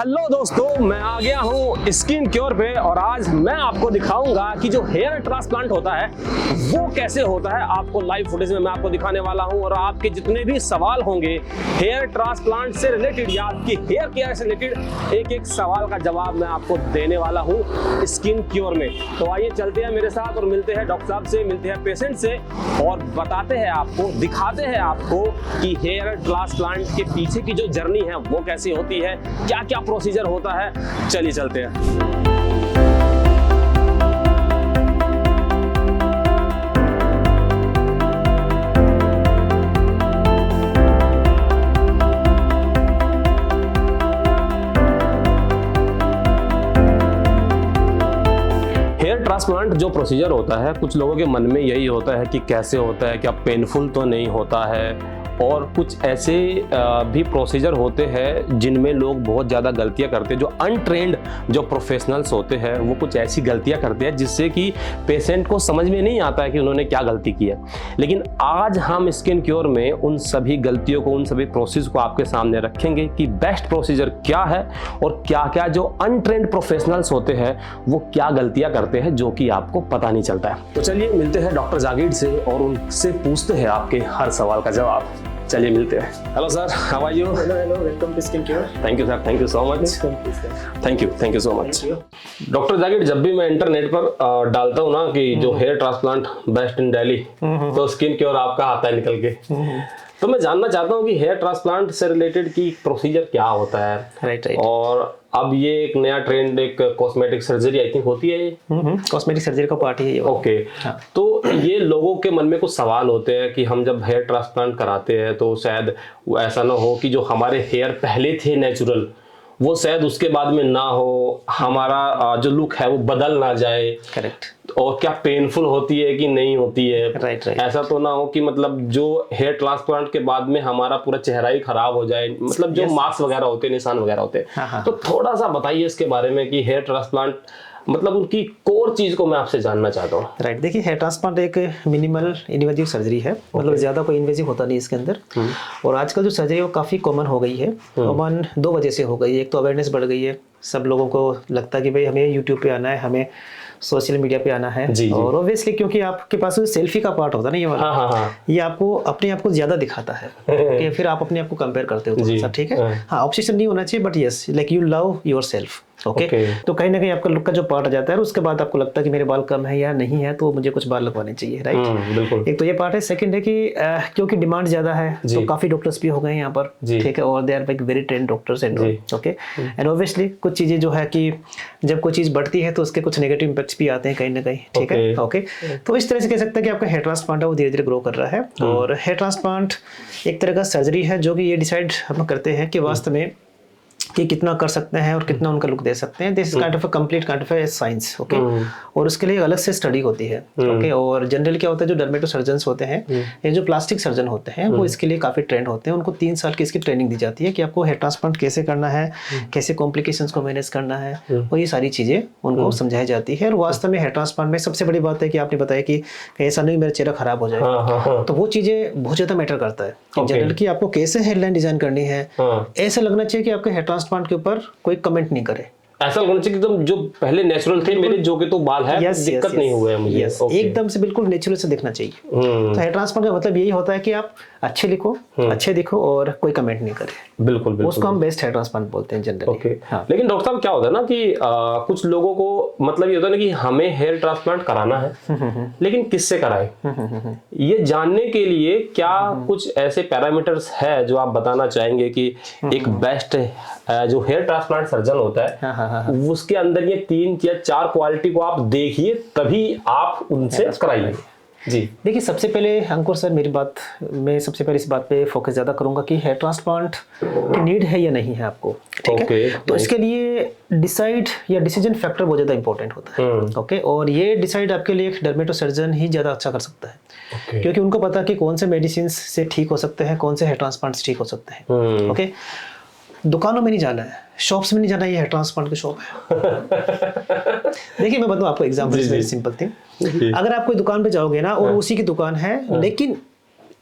Hello दोस्तों, मैं आ गया हूँ स्किन क्योर पे और आज मैं आपको दिखाऊंगा कि जो हेयर ट्रांसप्लांट होता है वो कैसे होता है। आपको लाइव फुटेज में मैं आपको दिखाने वाला हूँ और आपके जितने भी सवाल होंगे हेयर ट्रांसप्लांट से रिलेटेड या आपकी हेयर केयर से रिलेटेड एक एक सवाल का जवाब मैं आपको देने वाला हूँ स्किन क्योर में। तो आइए चलते हैं मेरे साथ और मिलते हैं डॉक्टर साहब से, मिलते हैं पेशेंट से और बताते हैं आपको, दिखाते हैं आपको कि हेयर ट्रांसप्लांट के पीछे की जो जर्नी है वो कैसी होती है, क्या क्या प्रोसीजर होता है। चलिए चलते हैं। हेयर ट्रांसप्लांट जो प्रोसीजर होता है, कुछ लोगों के मन में यही होता है कि कैसे होता है, क्या पेनफुल तो नहीं होता है, और कुछ ऐसे भी प्रोसीजर होते हैं जिनमें लोग बहुत ज़्यादा गलतियां करते हैं। जो अनट्रेंड जो प्रोफेशनल्स होते हैं वो कुछ ऐसी गलतियां करते हैं जिससे कि पेशेंट को समझ में नहीं आता है कि उन्होंने क्या गलती की है। लेकिन आज हम स्किन क्योर में उन सभी गलतियों को, उन सभी प्रोसेस को आपके सामने रखेंगे कि बेस्ट प्रोसीजर क्या है और क्या क्या जो अनट्रेंड प्रोफेशनल्स होते हैं वो क्या गलतियां करते हैं जो कि आपको पता नहीं चलता है। तो चलिए मिलते हैं डॉक्टर जागीर से और उनसे पूछते हैं आपके हर सवाल का जवाब। चलिए मिलते हैं। Hello sir, how are you? Hello, welcome to skin cure. Thank you sir, thank you so much. Thank you so much. Doctor Jagir, जब भी मैं इंटरनेट पर डालता हूँ ना कि जो hair transplant best in Delhi, तो स्किन क्योर आपका आता है निकल के। तो मैं जानना चाहता हूँ कि हेयर ट्रांसप्लांट से रिलेटेड की प्रोसीजर क्या होता है। राइट। और अब ये एक नया ट्रेंड, एक कॉस्मेटिक सर्जरी आई थिंक होती है ये। कॉस्मेटिक सर्जरी का पार्ट है ये। ओके। हाँ। तो ये लोगों के मन में कुछ सवाल होते हैं कि हम जब हेयर ट्रांसप्लांट कराते हैं तो शायद ऐसा ना हो कि जो हमारे हेयर पहले थे नेचुरल वो शायद उसके बाद में ना हो, हमारा जो लुक है वो बदल ना जाए। करेक्ट। और क्या पेनफुल होती है कि नहीं होती है। राइट। ऐसा तो ना हो कि मतलब जो हेयर ट्रांसप्लांट के बाद में हमारा पूरा चेहरा ही खराब हो जाए, मतलब जो मार्क्स वगैरह होते हैं, निशान वगैरह होते हैं। हाँ। तो थोड़ा सा बताइए इसके बारे में कि हेयर ट्रांसप्लांट मतलब उनकी कोर चीज को मैं आपसे जानना चाहता हूँ। राइट। देखिए, हेयर ट्रांसप्लांट एक मिनिमल इन्वेजिव सर्जरी है। मतलब ज्यादा कोई इन्वेजिव होता नहीं इसके अंदर। और आजकल जो सर्जरी है वो काफी कॉमन हो गई है। कॉमन दो वजह से हो गई है। एक तो अवेयरनेस बढ़ गई है, सब लोगों को लगता है कि भाई हमें यूट्यूब पे आना है, हमें सोशल मीडिया पे आना है। जी। और ऑब्वियसली क्योंकि आपके पास सेल्फी का पार्ट होता है ना, ये वाला। हाँ। ये आपको अपने आप को ज्यादा दिखाता है कि फिर आप अपने आप को कंपेयर करते हो तो ठीक है। हाँ, ऑब्सेशन नहीं होना चाहिए, but yes, like you love your self. Okay. तो कहीं ना कहीं आपका लुक का जो पार्ट आ जाता है और उसके बाद आपको लगता है कि मेरे बाल कम है या नहीं है, तो मुझे कुछ बाल लगवाने चाहिए। राइट। बिल्कुल। एक तो ये पार्ट है। सेकंड है कि क्योंकि डिमांड ज्यादा है तो काफी डॉक्टर्स भी हो गए यहाँ पर। ठीक है। और they are like very trained doctors and okay. And obviously कुछ चीजें जो है कि जब कोई चीज बढ़ती है तो उसके कुछ नेगेटिव इंपैक्ट्स भी आते हैं कहीं ना कहीं। ठीक है। ओके। तो इस तरह से कह सकते हैं कि आपका हेयर ट्रांसप्लांट है वो धीरे धीरे ग्रो कर रहा है। और हेयर ट्रांसप्लांट एक तरह का सर्जरी है जो कि ये डिसाइड हम करते हैं कि वास्तव में कि कितना कर सकते हैं और कितना उनका लुक दे सकते हैं। This is kind of a complete kind of a science. Okay. और उसके लिए अलग से स्टडी होती है। ओके। और जनरली क्या होता है, जो डर्मेटो सर्जन्स होते हैं या जो प्लास्टिक सर्जन होते हैं वो इसके लिए काफी ट्रेंड होते हैं। उनको 3 साल की इसकी ट्रेनिंग दी जाती है कि आपको हेयर ट्रांसप्लांट कैसे करना है, कैसे कॉम्प्लिकेशंस को मैनेज करना है, और ये सारी चीजें उनको समझाई जाती है। और वास्तव में हेयर ट्रांसप्लांट में सबसे बड़ी बात है कि आपने बताया कि ऐसा नहीं मेरा चेहरा खराब हो जाए, तो वो चीजें बहुत ज्यादा मैटर करता है। जनरल की आपको कैसे हेयरलाइन डिजाइन करनी है, ऐसा लगना चाहिए कि आपके हेयर ट्रांसप्लांट के ऊपर कोई कमेंट नहीं करे। ऐसा लगना चाहिए एकदम जो पहले नेचुरल थे मेरे, जो कि तो बाल है, दिक्कत नहीं हुआ है मुझे। एकदम से बिल्कुल नेचुरल से दिखना चाहिए। तो हेयर ट्रांसप्लांट का मतलब यही होता है कि आप अच्छे लिखो, अच्छे दिखो और कोई कमेंट नहीं करे। बिल्कुल। उसको हम बेस्ट हेयर ट्रांसप्लांट बोलते हैं जनरली। ओके। लेकिन डॉक्टर साहब क्या होता है ना कि कुछ लोगों को मतलब ये होता है ना कि हमें हेयर ट्रांसप्लांट कराना है, लेकिन किससे कराए, ये जानने के लिए क्या कुछ ऐसे पैरामीटर्स है जो आप बताना चाहेंगे कि एक बेस्ट जो हेयर ट्रांसप्लांट सर्जन होता है उसके अंदर ये 3 या 4 क्वालिटी को आप देखिए तभी आप उनसे कराइए। जी। देखिए, सबसे पहले अंकुर सर, मैं सबसे पहले इस बात पे फोकस ज्यादा करूंगा कि हेयर ट्रांसप्लांट की नीड है या नहीं है आपको। ठीक है। तो इसके लिए डिसाइड या डिसीजन फैक्टर बहुत ज्यादा इंपॉर्टेंट होता है। ओके। और ये डिसाइड आपके लिए एक डर्मेटो सर्जन ही ज्यादा अच्छा कर सकता है। क्योंकि उनको पता है कि कौन से मेडिसिन से ठीक हो सकते हैं, कौन से हेयर ट्रांसप्लांट से ठीक हो सकते हैं। ओके। दुकानों में नहीं जाना है, शॉप्स में नहीं जाना, ये हेयर ट्रांसप्लांट की शॉप है। देखिए, मैं बताऊं आपको एग्जांपल, वेरी सिंपल थिंग। अगर आप कोई दुकान पे जाओगे ना और उसी की दुकान है लेकिन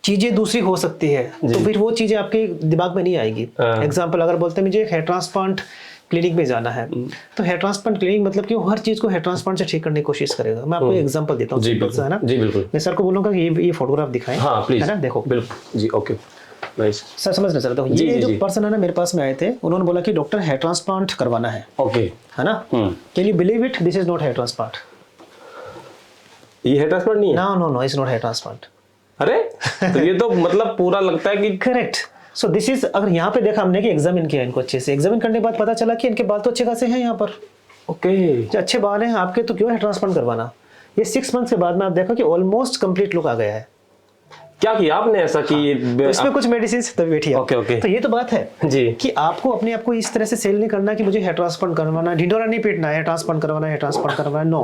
चीजें दूसरी हो सकती है, तो फिर वो चीजें आपके दिमाग में नहीं आएगी। एग्जांपल अगर बोलते हैं मुझे हेयर ट्रांसप्लांट क्लिनिक में जाना है, तो हेयर ट्रांसप्लांट क्लिनिक मतलब कि वो हर चीज को हेयर ट्रांसप्लांट से ठीक करने की कोशिश करेगा। मैं आपको एग्जांपल देता हूँ, सिंपल सा है ना। जी बिल्कुल। मैं सर को बोलूंगा कि ये फोटोग्राफ दिखाएं, हाँ प्लीज, है ना, देखो बिल्कुल जी, ओके नाइस। सर समझना चाहता हूँ, ये जो पर्सन है ना मेरे पास में आए थे, उन्होंने बोला कि डॉक्टर हेयर ट्रांसप्लांट करवाना है, ओके, है ना। Can you believe it, this is not hair transplant. ये हेयर ट्रांसप्लांट नहीं है? No, it's not hair transplant. अरे तो ये तो मतलब पूरा लगता है कि करेक्ट। सो दिस इज, अगर यहाँ पे देखा हमने कि एग्जामिन किया इनको अच्छे से, एग्जामिन करने के बाद पता चला कि इनके बाल तो अच्छे खासे हैं यहाँ पर, ओके जो अच्छे बाल हैं आपके, तो क्यों हेयर ट्रांसप्लांट करवाना। ये 6 मंथ्स के बाद में आप देखो कि ऑलमोस्ट कंप्लीट लुक आ गया है। क्या किया आपने ऐसा कि तो इसमें कुछ मेडिसिन तभी बैठी है। ओके। तो ये तो बात है जी कि आपको अपने आप को इस तरह से सेल नहीं करना कि मुझे हेयर ट्रांसप्लांट करवाना, ढिंडोरा नहीं पीटना है, ट्रांसप्लांट करवाना है, ट्रांसप्लांट करवाना है, नो।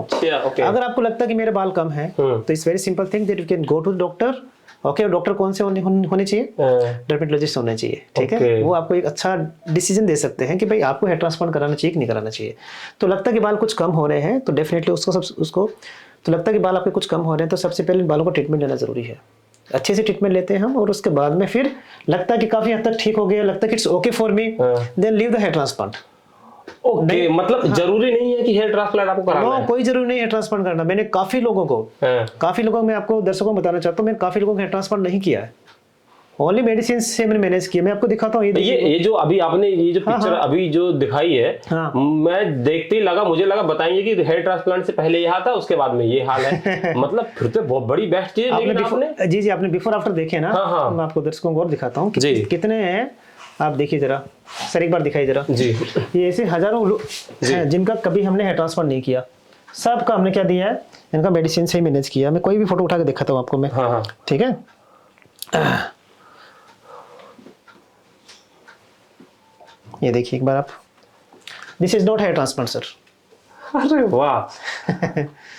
अगर आपको लगता है कि मेरे बाल कम है, तो it's very simple thing that you can go to doctor. Okay, doctor कौन से होने चाहिए? डर्मेटोलॉजिस्ट होने चाहिए, ठीक है। वो आपको एक अच्छा डिसीजन दे सकते हैं कि भाई आपको हेयर ट्रांसप्लांट कराना चाहिए कि नहीं कराना चाहिए। तो लगता है कि बाल कुछ कम हो रहे हैं, तो डेफिनेटली उसको तो लगता है कि बाल आपके कुछ कम हो रहे हैं, तो सबसे पहले बालों को ट्रीटमेंट लेना जरूरी है। अच्छे से ट्रीटमेंट लेते हैं हम, और उसके बाद में फिर लगता है कि काफी हद तक ठीक हो गया, लगता है कि it's okay for me, then leave the hair transplant. Okay, मतलब जरूरी नहीं है कि हेयर ट्रांसप्लांट आपको कराना है? कोई जरूरी नहीं है ट्रांसप्लांट करना। मैंने काफी लोगों को मैं आपको दर्शकों को बताना चाहता हूँ, मैंने काफी लोगों को हेयर ट्रांसप्लांट नहीं किया है, ओनली मेडिसिन से मैंने मैनेज किया। मैं आपको दिखाता हूँ, ये जो अभी आपने ये जो पिक्चर अभी जो दिखाई है, मैं देखते ही मुझे लगा बताएंगे कि हेयर ट्रांसप्लांट से पहले ये हाल था, उसके बाद में ये हाल है। मतलब फिर तो बहुत बड़ी बेस्ट चीज है। आपने जी आपने बिफोर आफ्टर देखे ना। मैं आपको दर्शकों को और दिखाता हूँ कितने हैं, आप देखिए जरा सर, एक बार दिखाई जरा जी। ये ऐसे हजारों लोग हैं जिनका कभी हमने हेयर ट्रांसफर नहीं किया, सबका हमने क्या दिया है, इनका मेडिसिन से ही मैनेज किया। मैं कोई भी फोटो उठा के दिखाता हूँ आपको मैं, ठीक है। ये देखिए एक बार आप, this is not hair transplant sir. अरे वाह।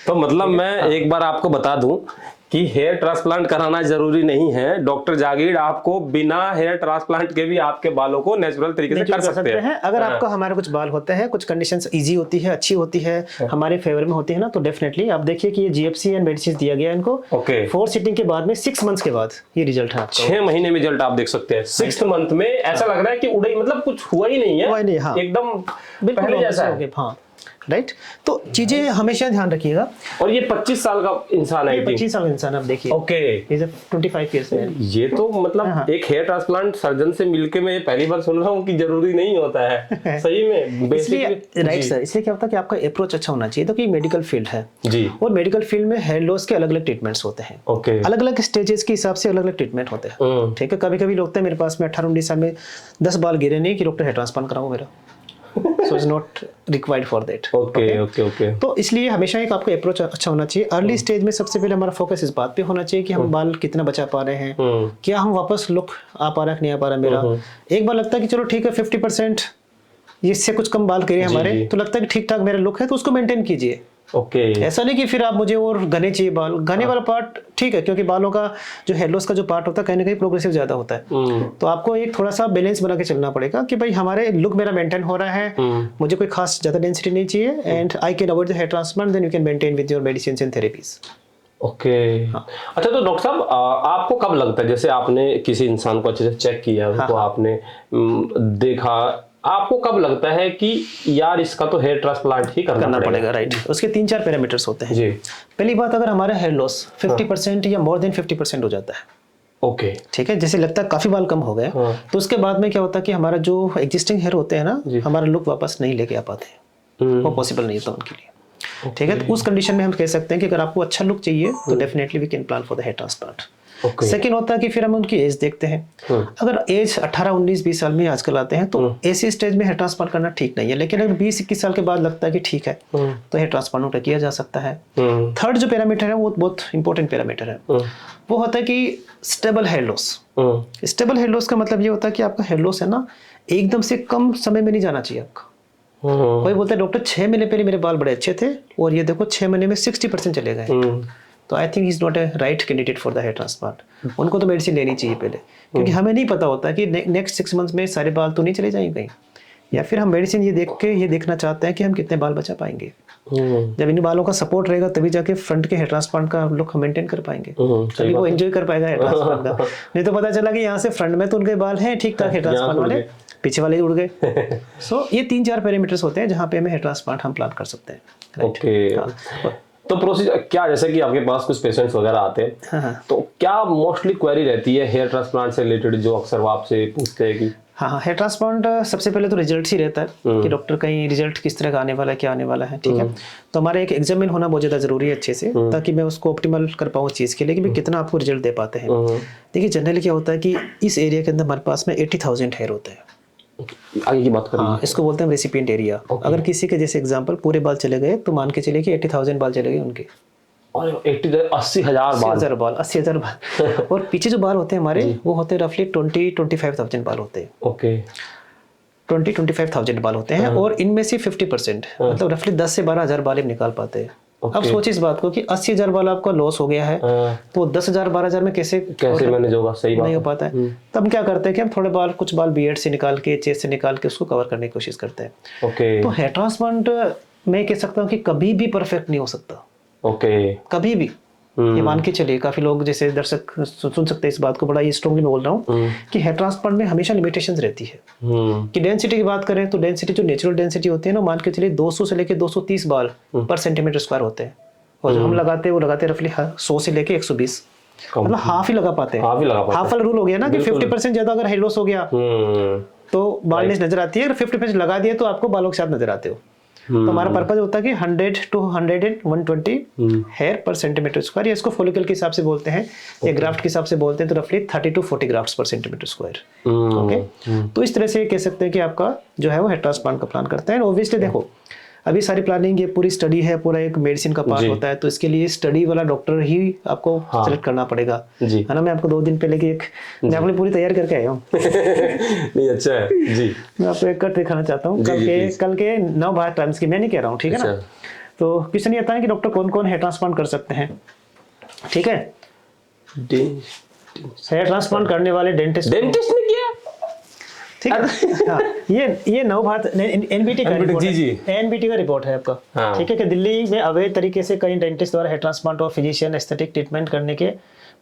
तो मतलब मैं एक बार आपको बता दूं कि हेयर ट्रांसप्लांट कराना जरूरी नहीं है। डॉक्टर जागीर आपको बिना हेयर ट्रांसप्लांट के भी आपके बालों को नेचुरल तरीके से कर सकते हैं। अगर आपको हमारे कुछ बाल होते हैं, कुछ कंडीशंस इजी होती है, अच्छी होती है, हमारे फेवर में होती है ना, तो डेफिनेटली आप देखिए कि ये जीएफसी एंड मेडिसिन दिया गया है इनको। 4 सिटिंग के बाद में 6 मंथ्स के बाद ये रिजल्ट है आपका। 6 महीने में रिजल्ट आप देख सकते हैं। 6th मंथ में ऐसा लग रहा है कि उड़ाई, मतलब कुछ हुआ ही नहीं है, एकदम पहले जैसा है। हाँ राइट। तो चीजें हमेशा ध्यान रखिएगा। और ये 25 साल का इंसान है, 25 साल का इंसान, आप देखिए। ओके, इज 25 इयर्स में। ये तो मतलब एक हेयर ट्रांसप्लांट सर्जन से मिलके मैं पहली बार सुन रहा हूँ कि जरूरी नहीं होता है। सही में बेसिकली राइट सर। इसलिए क्या होता है कि आपका अप्रोच अच्छा होना चाहिए। तो कि मेडिकल फील्ड है जी, और मेडिकल फील्ड में हेयर लॉस के अलग अलग ट्रीटमेंट्स होते हैं। ओके, अलग अलग स्टेजेस के हिसाब से अलग अलग ट्रीटमेंट होते हैं, ठीक है। कभी कभी लोग मेरे पास में 18-19 साल में 10 बाल गिरे नहीं कि डॉक्टर हेयर ट्रांसप्लांट कराऊं मेरा, so it's not required for that. Okay. तो इसलिए हमेशा एक आपका अप्रोच अच्छा होना चाहिए। अर्ली स्टेज में सबसे पहले हमारा फोकस इस बात पे होना चाहिए कि हम बाल कितना बचा पा रहे हैं, क्या हम वापस लुक आ पा रहा है नहीं आ पा रहा मेरा। एक बार लगता है कि चलो ठीक है 50% इससे कुछ कम बाल गिरे हमारे, तो लगता है कि ठीक ठाक मेरा लुक है, तो उसको मेंटेन कीजिए। ओके, ऐसा नहीं कि फिर आप मुझे और घने चाहिए बाल। घने वाला पार्ट ठीक है, क्योंकि बालों का जो हेयर लॉस का जो पार्ट होता है कहीं ना कहीं प्रोग्रेसिव ज्यादा होता है। तो आपको एक थोड़ा सा बैलेंस बना के चलना पड़ेगा कि भाई हमारे लुक मेरा मेंटेन हो रहा है, मुझे कोई खास ज्यादा डेंसिटी नहीं चाहिए, and I can avoid the hair transplant, then you can maintain with your medicine and therapies. Okay अच्छा, तो डॉक्टर साहब आपको कब लगता है, जैसे आपने किसी इंसान को अच्छे से चेक किया, उसको आपने देखा, आपको कब लगता है कि यार इसका तो हेयर ट्रांसप्लांट ही करना पड़ेगा? राइट। उसके 3-4 पैरामीटर्स होते हैं जी। पहली बात, अगर हमारा हेयर लॉस 50% या मोर देन 50% हो जाता है, ओके, ठीक है, जैसे लगता है काफी बाल कम हो गए, तो उसके बाद में क्या होता है कि हमारा जो एग्जिस्टिंग हेयर होते हैं ना, हमारा लुक वापस नहीं लेके आ पाते, वो पॉसिबल नहीं होता उनके लिए, ठीक है। तो उस कंडीशन में हम कह सकते हैं कि अगर आपको अच्छा लुक चाहिए तो definitely we can plan for the hair transplant. Second होता है कि फिर हम उनकी एज देखते हैं। अगर एज 18, 19, 20 साल में आजकल आते हैं, तो ऐसी स्टेज में हेयर ट्रांसप्लांट करना ठीक नहीं है। लेकिन अगर 20-21 साल के बाद लगता है कि ठीक है, तो हेयर ट्रांसप्लांट किया जा सकता है। थर्ड जो पैरामीटर है वो बहुत इंपॉर्टेंट पैरामीटर है, वो होता है कि stable hair loss. Stable hair loss का मतलब ये होता है कि आपका हेयर लॉस है ना, एकदम से कम समय में नहीं जाना चाहिए आपका। कोई बोलता है डॉक्टर 6 महीने पहले मेरे बाल बड़े अच्छे थे और ये देखो 6 महीने में 60% चले गए, तो I think is not a right candidate for the hair transplant. उनको तो मेडिसिन लेनी चाहिए पहले, क्योंकि हमें नहीं पता होता कि नेक्स्ट 6 मंथ्स में सारे बाल तो नहीं चले जाएंगे कहीं, या फिर हम मेडिसिन ये देख के ये देखना चाहते हैं कि हम कितने बाल बचा पाएंगे। जब इन बालों का सपोर्ट रहेगा तभी जाके फ्रंट के हेयर ट्रांसप्लांट का लुक हम मेंटेन कर पाएंगे, तभी वो एंजॉय कर पाएगा हेयर ट्रांसप्लांट का। नहीं तो पता चला कि यहाँ से फ्रंट में तो उनके बाल हैं ठीक ठाक हेयर ट्रांसप्लांट वाले, पीछे वाले उड़ गए। सो ये 3-4 पैरामीटर्स होते हैं जहाँ पे हमें हेयर ट्रांसप्लांट हम प्लान कर सकते हैं। ओके, तो प्रोसीजर क्या, जैसे कि आपके पास कुछ पेशेंट्स वगैरह आते हैं, तो क्या मोस्टली क्वेरी रहती है हेयर ट्रांसप्लांट से रिलेटेड जो अक्सर वो आपसे पूछते हैं कि? हाँ, हेयर ट्रांसप्लांट सबसे पहले तो रिजल्ट ही रहता है कि डॉक्टर कहीं रिजल्ट किस तरह का आने वाला है, क्या आने वाला है, ठीक है। तो हमारा एक एग्जामिन होना बहुत ज़्यादा जरूरी है अच्छे से, ताकि मैं उसको ऑप्टिमल कर पाऊँ चीज़ के लिए कि भाई कितना आपको रिजल्ट दे पाते हैं। देखिए जनरली क्या होता है कि इस एरिया के अंदर हमारे पास में 80,000 हेयर होते हैं। आगे की बात करें। हाँ, इसको बोलते हैं रेसिपिएंट एरिया। अगर किसी के जैसे एग्जांपल पूरे बाल चले गए तो मान के चलिए कि 80,000 बाल चले गए उनके। और 80,000 बाल। और पीछे जो बाल होते हैं हमारे वो होते हैं रफली 20-25,000 बाल होते हैं। ओके, 20-25,000 बाल होते हैं और इनमें से 50% मतलब रफली 10 से 12,000 बाल हम निकाल पाते हैं। अब सोचिए इस बात को कि 80,000 बाल आपका लॉस हो गया है, तो 10,000 12,000 में कैसे मैनेज होगा? सही बात नहीं हो पाता है। तब हम क्या करते हैं कि हम थोड़े बाल, कुछ बाल बियर्ड से निकाल के, चेस्ट से निकाल के उसको कवर करने की कोशिश करते हैं। ओके, तो हेयर ट्रांसप्लांट मैं कह सकता हूँ कि कभी भी परफेक्ट नहीं हो सकता। ओके, कभी भी। ये मान के चलिए, काफी लोग जैसे दर्शक सुन सकते हैं इस बात को, बड़ा ही स्ट्रांगली मैं बोल रहा हूँ कि हेयर ट्रांसप्लांट में हमेशा लिमिटेशंस रहती है। कि डेंसिटी की बात करें तो डेंसिटी जो नेचुरल डेंसिटी होती है ना, मान के चलिए 200 से लेके 230 बाल पर सेंटीमीटर स्क्वायर होते हैं, और जो हम लगाते हैं वो लगाते हैं रफली 100 से लेके 120, मतलब हाफ ही लगा पाते हैं। हाफ वाला रूल हो गया ना कि 50% ज्यादा अगर हेयर लॉस हो गया तो बालनेस नजर आती है, अगर 50% लगा दिए तो आपको बालों के साथ नजर आते हो। तो हमारा पर्पज होता है कि 100 to 120 हेयर पर सेंटीमीटर स्क्वायर, या इसको फॉलिकल के हिसाब से बोलते हैं या ग्राफ्ट के हिसाब से बोलते हैं तो रफली 30 to 40 ग्राफ्ट्स पर सेंटीमीटर स्क्वायर। ओके, तो इस तरह से कह सकते हैं कि आपका जो है वो हेयर ट्रांसप्लांट का प्लान करते हैं। ऑब्वियसली देखो अभी सारी प्लानिंग, ये पूरी स्टडी है, पूरा एक मेडिसिन का पार्ट होता है, तो इसके लिए स्टडी वाला डॉक्टर ही आपको सेलेक्ट करना पड़ेगा, है ना। मैं आपको 2 दिन पहले की मैं अपनी पूरी तैयारी करके आया हूँ। नहीं, अच्छा है जी। मैं आपको एक कट दिखाना चाहता हूँ कल के नवभारत टाइम्स की, मैं नहीं कह रहा हूँ, ठीक है ना। तो क्वेश्चन ये आता है कि डॉक्टर कौन कौन हेयर ट्रांसप्लांट कर सकते हैं, ठीक है। हेयर ट्रांसप्लांट करने वाले डेंटिस्ट ने किया, ठीक है। हाँ, ये नवभारत एनबीटी का रिपोर्ट है, एनबीटी का रिपोर्ट है आपका, ठीक है, कि दिल्ली में अवैध तरीके से कई डेंटिस्ट द्वारा हेयर ट्रांसप्लांट और फिजिशियन एस्थेटिक ट्रीटमेंट करने के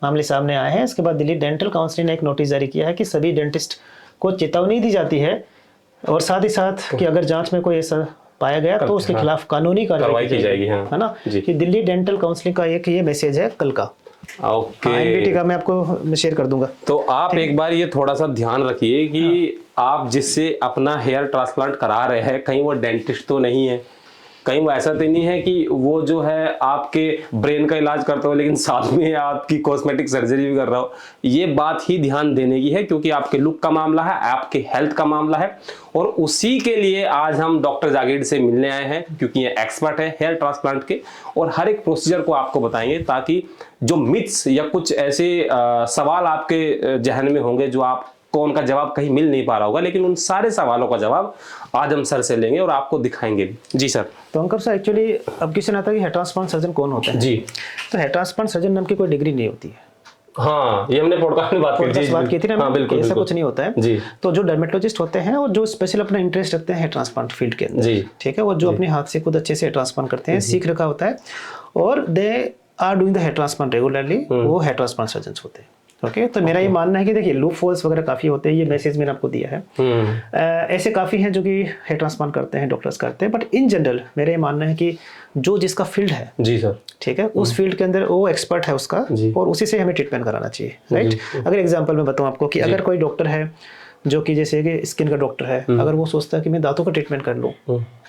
मामले सामने आए हैं। इसके बाद दिल्ली डेंटल काउंसिल ने एक नोटिस जारी किया है कि सभी डेंटिस्ट को चेतावनी दी जाती है, और साथ ही साथ कि अगर जांच में कोई ऐसा पाया गया तो उसके खिलाफ कानूनी कार्रवाई की जाएगी, है ना। कि दिल्ली डेंटल काउंसिल का एक ये मैसेज है कल का। ओके, एनबीटी का मैं आपको शेयर कर दूंगा। तो आप एक बार ये थोड़ा सा ध्यान रखिए कि आप जिससे अपना हेयर ट्रांसप्लांट करा रहे हैं कहीं वो डेंटिस्ट तो नहीं है, कहीं वो ऐसा तो नहीं है कि वो जो है आपके ब्रेन का इलाज करता हो लेकिन साथ में आपकी कॉस्मेटिक सर्जरी भी कर रहा हो। ये बात ही ध्यान देने की है, क्योंकि आपके लुक का मामला है, आपके हेल्थ का मामला है, और उसी के लिए आज हम डॉक्टर जागीर से मिलने आए हैं, क्योंकि ये एक्सपर्ट है हेयर ट्रांसप्लांट के, और हर एक प्रोसीजर को आपको बताएंगे, ताकि जो मिथ्स या कुछ ऐसे सवाल आपके जहन में होंगे जो आपको उनका जवाब कहीं मिल नहीं पा रहा होगा, लेकिन उन सारे सवालों का जवाब आज हम सर से लेंगे और आपको दिखाएंगे भी। जी सर। तो अंकर सर, एक्चुअली अब क्वेश्चन आता है कि हेयर ट्रांसप्लांट सर्जन कौन होता है। जी, तो हेयर ट्रांसप्लांट सर्जन नाम की कोई डिग्री नहीं होती है। हाँ, ये हमने पॉडकास्ट में बात की थी ना। हाँ, बिल्कुल, ऐसा कुछ नहीं होता है जी। तो जो डर्मेटोलॉजिस्ट होते हैं और जो स्पेशल अपना इंटरेस्ट रखते हैं हेयर ट्रांसप्लांट फील्ड के अंदर, ठीक है, वो जो अपने हाथ से खुद अच्छे से हेयर ट्रांसप्लांट करते हैं, सीख रखा होता है, और they are doing the hair transplant regularly, वो हेयर ट्रांसप्लांट सर्जन होते हैं। ओके, तो मेरा ये मानना है कि देखिए लूप होल्स वगैरह काफी होते हैं, ये मैसेज मैंने आपको दिया है। ऐसे काफी हैं जो कि हेयर ट्रांसप्लांट करते हैं, डॉक्टर्स करते हैं, बट इन जनरल मेरा ये मानना है कि जो जिसका फील्ड है, जी सर, ठीक है, उस फील्ड के अंदर वो एक्सपर्ट है उसका, और उसी से हमें ट्रीटमेंट कराना चाहिए, राइट। अगर एग्जाम्पल मैं बताऊँ आपको कि अगर कोई डॉक्टर है जो कि जैसे कि स्किन का डॉक्टर है, अगर वो सोचता है कि मैं दांतों का ट्रीटमेंट कर लूँ,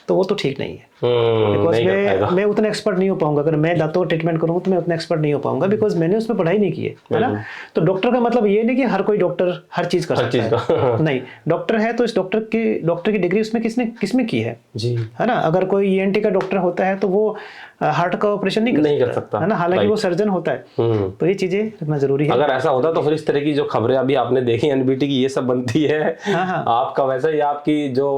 तो वो तो ठीक नहीं है, बिकॉज मैं उतना एक्सपर्ट नहीं हो पाऊंगा। अगर मैं दांतों का ट्रीटमेंट करूंगा तो मैं उतना एक्सपर्ट नहीं हो पाऊंगा, बिकॉज मैंने उसमें पढ़ाई नहीं की है ना। तो डॉक्टर का मतलब ये नहीं कि हर कोई डॉक्टर हर चीज कर सकता है, नहीं। डॉक्टर है तो इस डॉक्टर की डिग्री उसमें किसने की है, है ना। अगर कोई ENT का डॉक्टर होता है तो वो हार्ट का ऑपरेशन नहीं कर सकता, है ना, हालांकि वो सर्जन होता है। तो ये चीजें रखना जरूरी है। अगर ऐसा होता तो फिर इस तरह की जो खबरें अभी आपने देखी एनबीटी की, ये सब बनती है। आपका वैसा ही आपकी जो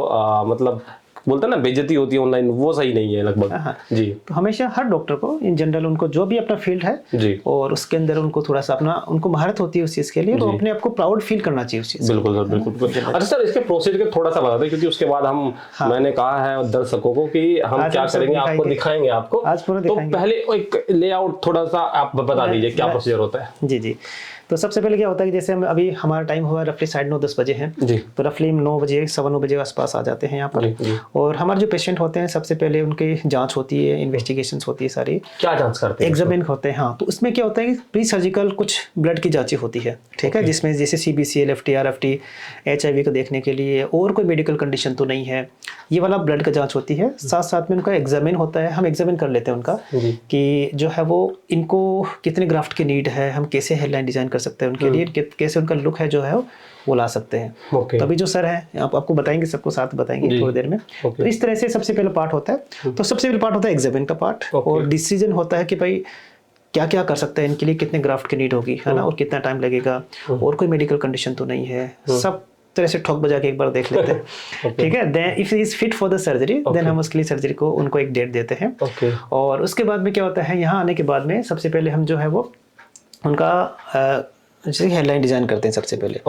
मतलब बोलते हैं ना बेइज्जती होती है ऑनलाइन, वो सही नहीं है लगभग। जी, तो हमेशा हर डॉक्टर को इन जनरल उनको जो भी अपना फील्ड है जी, और उसके अंदर उनको थोड़ा सा अपना उनको महारत होती है उस चीज के लिए, तो अपने आप को प्राउड फील करना चाहिए उस चीज। बिल्कुल सर, बिल्कुल। अच्छा सर, इसके प्रोसीजर के थोड़ा सा बता दें, क्योंकि उसके बाद हम मैंने कहा है दर्शकों को कि हम क्या करेंगे, आपको दिखाएंगे आपको आज पूरा। तो पहले एक लेआउट थोड़ा सा आप बता दीजिए, क्या प्रोसीजर होता है। जी जी, तो सबसे पहले क्या होता है कि जैसे हम अभी हमारा टाइम हुआ रफली 9:30 बजे है जी। तो रफली 9 बजे 9:15 बजे आसपास आ जाते हैं यहाँ पर। जी। और हमारे जो पेशेंट होते हैं सबसे पहले उनकी जांच होती है, इन्वेस्टिगेशन होती है सारी। क्या जांच करते हैं? एग्जामिन होते हैं। हाँ, तो उसमें क्या होता है कि प्री सर्जिकल कुछ ब्लड की जांचें होती है, ठीक है, जिसमें जैसे CBC, LFT, RFT, HIV को देखने के लिए और कोई मेडिकल कंडीशन तो नहीं है, ये वाला ब्लड का जांच होती है। साथ साथ में उनका एग्जामिन होता है, हम एग्जामिन कर लेते हैं उनका कि जो है वो इनको कितने ग्राफ्ट की नीड है, हम कैसे हेडलाइन डिजाइन कर सकते हैं उनके लिए, कैसे उनका लुक है जो है वो ला सकते हैं। तभी जो सर है आपको बताएंगे, सबको साथ बताएंगे थोड़ी देर में। तो इस तरह से सबसे पहला पार्ट होता है। तो सबसे पहला पार्ट होता है एग्जामिन का पार्ट, और डिसीजन होता है कि भाई क्या क्या कर सकते हैं इनके लिए, कितने ग्राफ्ट की नीड होगी, है ना, और कितना टाइम लगेगा, और कोई मेडिकल कंडीशन तो नहीं है। सब तरह से ठोक बजा के एक बार देख लेते हैं, ठीक है। Then if is fit for the surgery, then हम उसके लिए सर्जरी को उनको एक डेट देते हैं। और उसके बाद में क्या होता है, यहाँ आने के बाद में सबसे पहले हम जो है वो उनका जैसे हेडलाइन डिजाइन करते हैं सबसे पहले,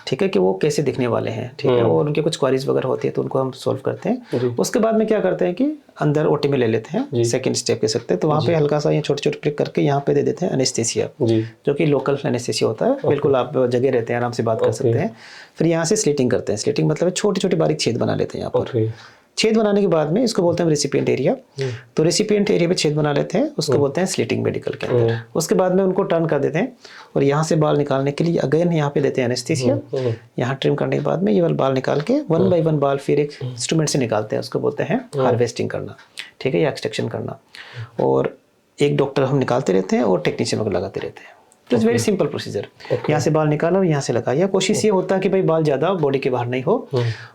ठीक है, कि वो कैसे दिखने वाले हैं, ठीक है, और उनके कुछ क्वारीज वगैरह होती है तो उनको हम सॉल्व करते हैं। उसके बाद में क्या करते हैं कि अंदर OT में ले लेते हैं, सेकंड स्टेप कह सकते हैं। तो वहाँ पे हल्का सा ये छोटे छोटे प्रिक करके यहाँ पे दे देते हैं एनेस्थेसिया, जो कि लोकल एनेस्थेसिया होता है। बिल्कुल आप जगह रहते हैं, आराम से बात कर सकते हैं। फिर यहाँ से स्लिटिंग करते हैं। स्लिटिंग मतलब छोटे छोटे बारीक छेद बना लेते हैं यहाँ पर। छेद बनाने के बाद में इसको बोलते हैं रेसिपिएंट एरिया। तो रेसिपिएंट एरिया पे छेद बना लेते हैं, उसको बोलते हैं स्लिटिंग मेडिकल के अंदर। उसके बाद में उनको टर्न कर देते हैं और यहाँ से बाल निकालने के लिए अगेन यहाँ पे देते हैं एनेस्थेसिया। यहाँ ट्रिम करने के बाद में ये वाला बाल निकाल के 1 बाय 1 बाल फिर एक इंस्ट्रूमेंट से निकालते हैं, उसको बोलते हैं हार्वेस्टिंग करना, ठीक है, या एक्सट्रैक्शन करना। और एक डॉक्टर हम निकालते रहते हैं और टेक्नीशियन को लगाते रहते हैं। तो इट्स वेरी सिंपल प्रोसीजर। यहाँ से बाल निकालो और यहाँ से लगाइए। कोशिश ये होता है कि भाई बाल ज़्यादा बॉडी के बाहर नहीं हो,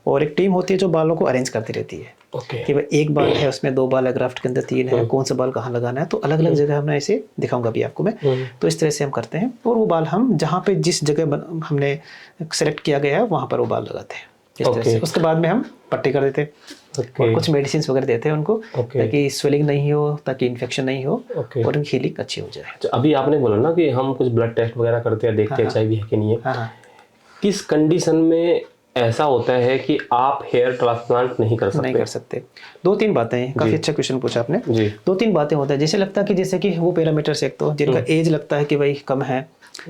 और एक टीम होती है जो बालों को अरेंज करती रहती है, कि भाई एक बाल है उसमें 2 बाल है, ग्राफ्ट के अंदर 3 है, कौन सा बाल कहाँ लगाना है। तो अलग अलग जगह हमने ऐसे दिखाऊंगा अभी आपको मैं। तो इस तरह से हम करते हैं, और वो बाल हम जहाँ पे जिस जगह हमने सेलेक्ट किया गया है वहाँ पर वो बाल लगाते हैं इस तरह से। उसके बाद में हम पट्टी कर देते हैं और कुछ मेडिसिन वगैरह देते हैं उनको, ताकि स्वेलिंग नहीं हो, ताकि इन्फेक्शन नहीं हो, और उनकी हीलिंग अच्छी हो जाए। तो अभी आपने बोला ना कि हम कुछ ब्लड टेस्ट वगैरह करते हैं, देखते हैं HIV है कि नहीं है। किस कंडीशन में ऐसा होता है कि आप हेयर ट्रांसप्लांट नहीं कर सकते? 2-3 बातें हैं। काफी अच्छा क्वेश्चन पूछा आपने। 2-3 बातें होता है। जैसे लगता है कि जैसे कि वो पैरामीटर्स, एक तो जिनका एज लगता है कि भाई कम है,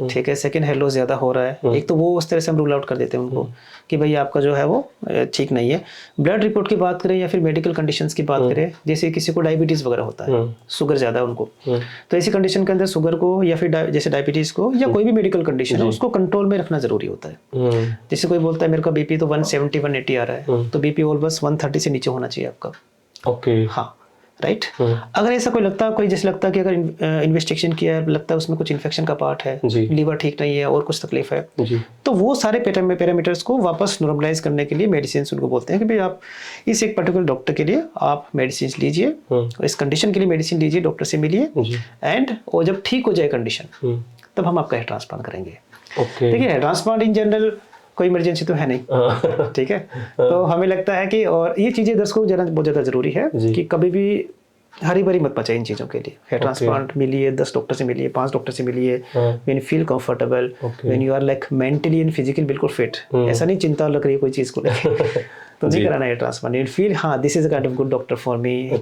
ठीक है, सेकंड हेयर लॉस ज्यादा हो रहा है, एक तो वो उस तरह से हम रूल आउट कर देते हैं उनको कि भाई आपका जो है वो ठीक नहीं है। ब्लड रिपोर्ट की बात करें या फिर मेडिकल कंडीशंस की बात करें, जैसे किसी को डायबिटीज वगैरह होता है, शुगर ज्यादा है उनको, तो ऐसी कंडीशन के अंदर शुगर को या फिर जैसे डायबिटीज को या कोई भी मेडिकल कंडीशन है उसको कंट्रोल में रखना जरूरी होता है। जैसे कोई बोलता है मेरे का BP तो 170-180 आ रहा है, तो BP ऑलमोस्ट 130 से नीचे होना चाहिए आपका। हाँ, राइट। अगर ऐसा कोई लगता है, कोई जैसे लगता है कि अगर इन्वेस्टिगेशन किया है, लगता है उसमें कुछ इन्फेक्शन का पार्ट है, लीवर ठीक नहीं है और कुछ तकलीफ है, तो वो सारे पैरामीटर्स को वापस नॉर्मलाइज करने के लिए मेडिसिन उनको बोलते हैं कि भाई आप इस एक पर्टिकुलर डॉक्टर के लिए आप मेडिसिन लीजिए, इस कंडीशन के लिए मेडिसिन लीजिए, डॉक्टर से मिलिए, एंड और जब ठीक हो जाए कंडीशन तब हम आपका हेयर ट्रांसप्लांट करेंगे। देखिए, हेयर ट्रांसप्लांट इन जनरल कोई इमरजेंसी तो है नहीं, ठीक है। तो हमें लगता है कि, और ये चीज़ें दर्शकों को जानना बहुत ज़्यादा ज़रूरी है कि कभी भी हरी भरी मत मचाए इन चीज़ों के लिए। हेयर ट्रांसप्लांट मिलिए, 10 डॉक्टर से मिलिए, 5 डॉक्टर से मिलिए, when you feel comfortable, when you are like mentally and physically बिल्कुल फिट, ऐसा नहीं चिंता लग रही है कोई चीज़ को लेकर तो नहीं कराना है ट्रांसप्लांट। यू फील हाँ this is a kind of good doctor for me, he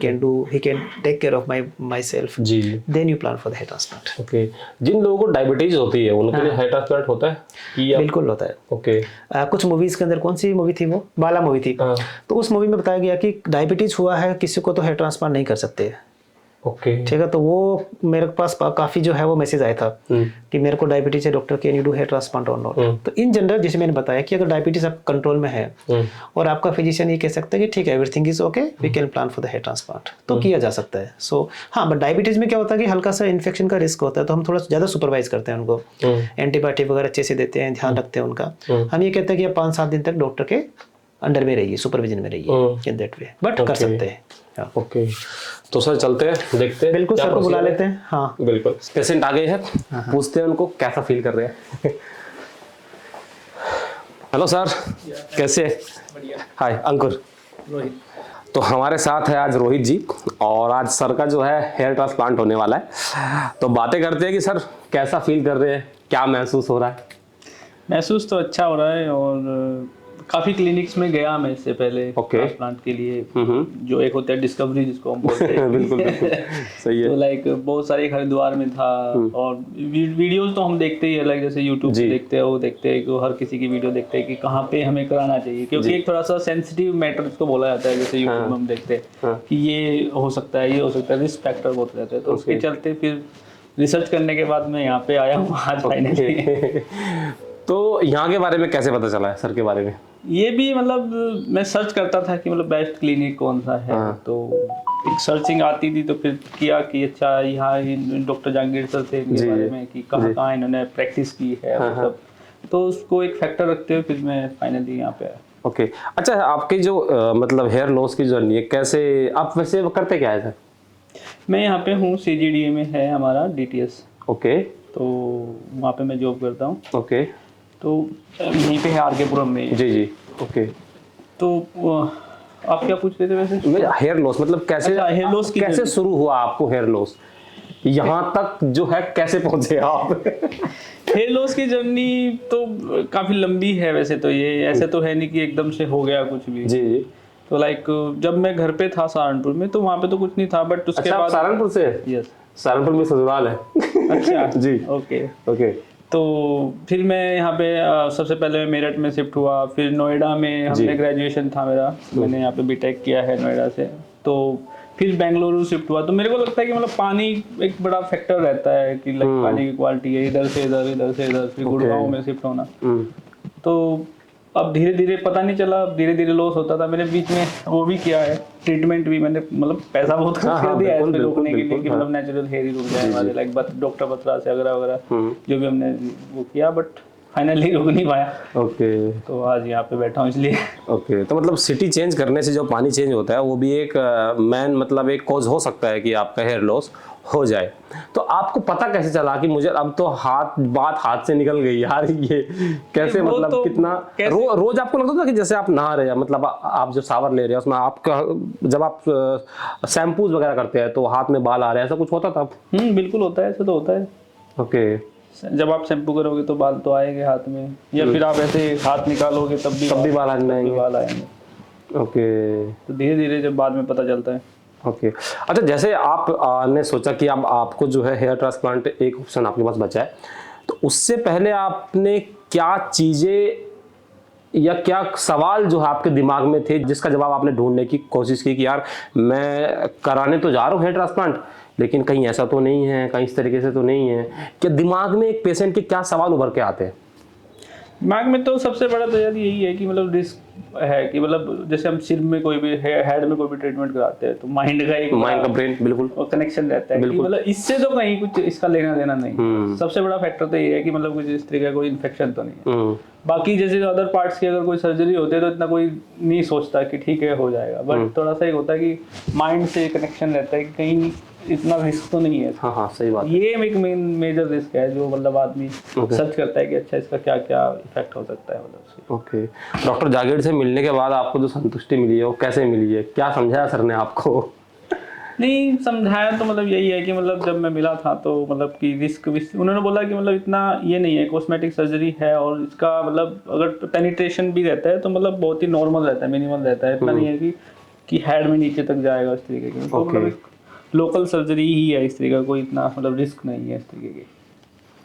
can take care of my self, then you plan for the hair transplant. Okay. जिन लोगों को डायबिटीज होती है उनके लिए हेयर ट्रांसप्लांट होता है? बिल्कुल होता है। ओके। कुछ मूवीज के अंदर, कौन सी मूवी थी वो, बाला मूवी थी, तो उस मूवी में बताया गया कि डायबिटीज हुआ है किसी को तो हेयर ट्रांसप्लांट नहीं कर सकते। ओके, ठीक है। तो वो मेरे पास काफी जो है वो मैसेज आया था कि मेरे को डायबिटीज है doctor, can you do here transplant और नॉट। तो इन जनरल जैसे मैंने बताया कि अगर डायबिटीज आप कंट्रोल में है और आपका फिजिशियन ये कह सकता है कि ठीक है everything is okay, we can plan for the hair transplant, तो किया जा सकता है। सो हाँ, बट डायबिटीज में क्या होता है कि हल्का सा इन्फेक्शन का रिस्क होता है, तो हम थोड़ा ज्यादा सुपरवाइज करते हैं उनको, एंटीबायोटिक वगैरह अच्छे से देते हैं, ध्यान रखते हैं उनका। हम ये कहते हैं कि आप 5-7 दिन तक डॉक्टर के अंडर में रहिए, सुपरविजन में रहिए, इन दैट वे, बट कर सकते हैं। ओके, तो सर चलते हैं, देखते हैं। बिल्कुल, सर को बुला लेते हैं। हाँ बिल्कुल। पेशेंट आ गए हैं, पूछते हैं उनको कैसा फील कर रहे हैं। हेलो सर, कैसे? हाय अंकुर। रोहित। तो हमारे साथ है आज रोहित जी, और आज सर का जो है हेयर ट्रांसप्लांट होने वाला है, तो बातें करते हैं कि सर कैसा फील कर रहे हैं, क्या महसूस हो रहा है? महसूस तो अच्छा हो रहा है, और काफी क्लिनिक्स में गया मैं इससे पहले ट्रांसप्लांट के लिए, जो एक होता है डिस्कवरी जिसको हम बोलते हैं। बिल्कुल सही है। तो लाइक बहुत सारे हरिद्वार में था, और वीडियोस तो हम देखते ही है, लाइक जैसे यूट्यूब पे देखते हैं, वो देखते हैं कि हर किसी की वीडियो देखते हैं कि कहाँ पे हमें कराना चाहिए, क्योंकि एक थोड़ा सा सेंसिटिव मैटर इसको बोला जाता है, जैसे यूट्यूब में हम देखते हैं कि ये हो सकता है, ये हो सकता है, रिस्क फैक्टर बहुत रहता है। तो उसके चलते फिर रिसर्च करने के बाद मैं यहाँ पे आया हूँ आज फाइनली। तो यहाँ के बारे में कैसे पता चला है सर के बारे में? ये भी मतलब मैं सर्च करता था कि मतलब बेस्ट क्लिनिक कौन सा है, तो एक सर्चिंग आती थी, तो फिर किया कि अच्छा यहाँ डॉक्टर जहांगीर सर थे इनके बारे में कि कहाँ इन्होंने प्रैक्टिस की है, मतलब तो उसको एक फैक्टर रखते हुए फिर मैं फाइनली यहाँ पे आया। ओके, अच्छा आपके जो मतलब हेयर लॉस की जर्नी है, कैसे आप वैसे करते क्या है सर? मैं यहाँ पे हूँ, CGDA में है हमारा DTS। ओके, तो वहाँ पे मैं जॉब करता हूँ। ओके, तो यहीं पे है RK-पुरम में। जी। ओके, तो आप क्या पूछ रहे थे वैसे? हेयर लॉस मतलब कैसे, अच्छा, हेयर लॉस कैसे शुरू हुआ आपको हेयर लॉस, यहाँ तक जो है कैसे पहुंचे आप? हेयर लॉस की जर्नी तो काफी लंबी है वैसे तो, ये ऐसे तो है नहीं कि एकदम से हो गया कुछ भी। जी। तो लाइक जब मैं घर पे था सहारनपुर में, तो वहाँ पे तो कुछ नहीं था, बट उसके बाद। सहारनपुर से? यस, सहारनपुर में ससुराल है। अच्छा जी, ओके। तो फिर मैं यहाँ पे सबसे पहले मेरठ में शिफ्ट हुआ, फिर नोएडा में हमने ग्रेजुएशन था मेरा, मैंने यहाँ पे बीटेक किया है नोएडा से। तो फिर बेंगलुरु शिफ्ट हुआ। तो मेरे को लगता है कि मतलब पानी एक बड़ा फैक्टर रहता है कि लाइक पानी की क्वालिटी है, इधर से इधर, इधर से इधर, फिर गुड़गांव में शिफ्ट होना। तो अब धीरे धीरे पता नहीं चला, धीरे धीरे लॉस होता था। मैंने बीच में वो भी किया है, ट्रीटमेंट भी, मैंने मतलब पैसा बहुत खर्च कर दिया है इसमें रोकने के लिए कि मतलब नेचुरल हेयर ही रुक जाए हमारे, लाइक डॉक्टर बत्रा से वगैरह जो भी हमने वो किया, बट फाइनली रुक नहीं पाया। ओके, तो आज यहाँ पे बैठा हूँ इसलिए। ओके, तो मतलब सिटी चेंज करने से जो पानी चेंज होता है वो भी एक मेन मतलब एक कॉज हो सकता है कि आपका हेयर लॉस हो जाए। तो आपको पता कैसे चला कि मुझे अब तो बात हाथ से निकल गई यार, ये कैसे मतलब तो कितना रोज आपको लगता था कि जैसे आप नहा रहे हैं, मतलब आप जब शावर ले रहे हैं उसमें आपका जब आप शैम्पूज वगैरह करते हैं तो हाथ में बाल आ रहे हैं, ऐसा कुछ होता था? बिल्कुल होता है, ऐसा तो होता है। ओके, जब आप शैम्पू करोगे तो बाल तो आएंगे हाथ में, या फिर आप ऐसे हाथ निकालोगे तब भी बाल आएंगे। ओके, तो धीरे धीरे जब बाद में पता चलता है। ओके, अच्छा जैसे आप ने सोचा कि अब आपको जो है हेयर ट्रांसप्लांट एक ऑप्शन आपके पास बचा है, तो उससे पहले आपने क्या चीज़ें या क्या सवाल जो है आपके दिमाग में थे जिसका जवाब आपने ढूंढने की कोशिश की कि यार मैं कराने तो जा रहा हूँ हेयर ट्रांसप्लांट, लेकिन कहीं ऐसा तो नहीं है, कहीं इस तरीके से तो नहीं है? कि दिमाग में एक पेशेंट के क्या सवाल उभर के आते हैं? दिमाग में तो सबसे बड़ा तो यार यही है कि मतलब रिस्क है कि मतलब जैसे हम सिर में कोई भी हेड में कोई भी ट्रीटमेंट कराते हैं तो माइंड का ब्रेन बिल्कुल कनेक्शन रहता है कि मतलब इससे तो कहीं कुछ इसका लेना देना नहीं। सबसे बड़ा फैक्टर तो ये है कि मतलब कुछ इस तरीके का कोई इन्फेक्शन तो नहीं है। बाकी जैसे अदर पार्ट्स की अगर कोई सर्जरी होती है तो इतना कोई नहीं सोचता कि ठीक है हो जाएगा, बट थोड़ा सा एक होता है कि माइंड से कनेक्शन रहता है कि कहीं इतना रिस्क तो नहीं है। हाँ, सही बात। ये एक मेजर रिस्क है जो मतलब आदमी सर्च करता है कि अच्छा इसका क्या क्या इफेक्ट हो सकता है मतलब। ओके, डॉक्टर जागीर से मिलने के बाद आपको जो संतुष्टि मिली है वो कैसे मिली है? क्या समझाया सर ने आपको? नहीं समझाया तो मतलब यही है कि मतलब जब मैं मिला था तो मतलब कि रिस्क उन्होंने बोला कि मतलब इतना ये नहीं है, कॉस्मेटिक सर्जरी है और इसका मतलब अगर पेनिट्रेशन भी रहता है तो मतलब बहुत ही नॉर्मल रहता है, मिनिमल रहता है, इतना नहीं है कि हेड में नीचे तक जाएगा इस तरीके की। तो मतलब लोकल सर्जरी ही है इस तरीके का, कोई इतना मतलब रिस्क नहीं है इस तरीके की।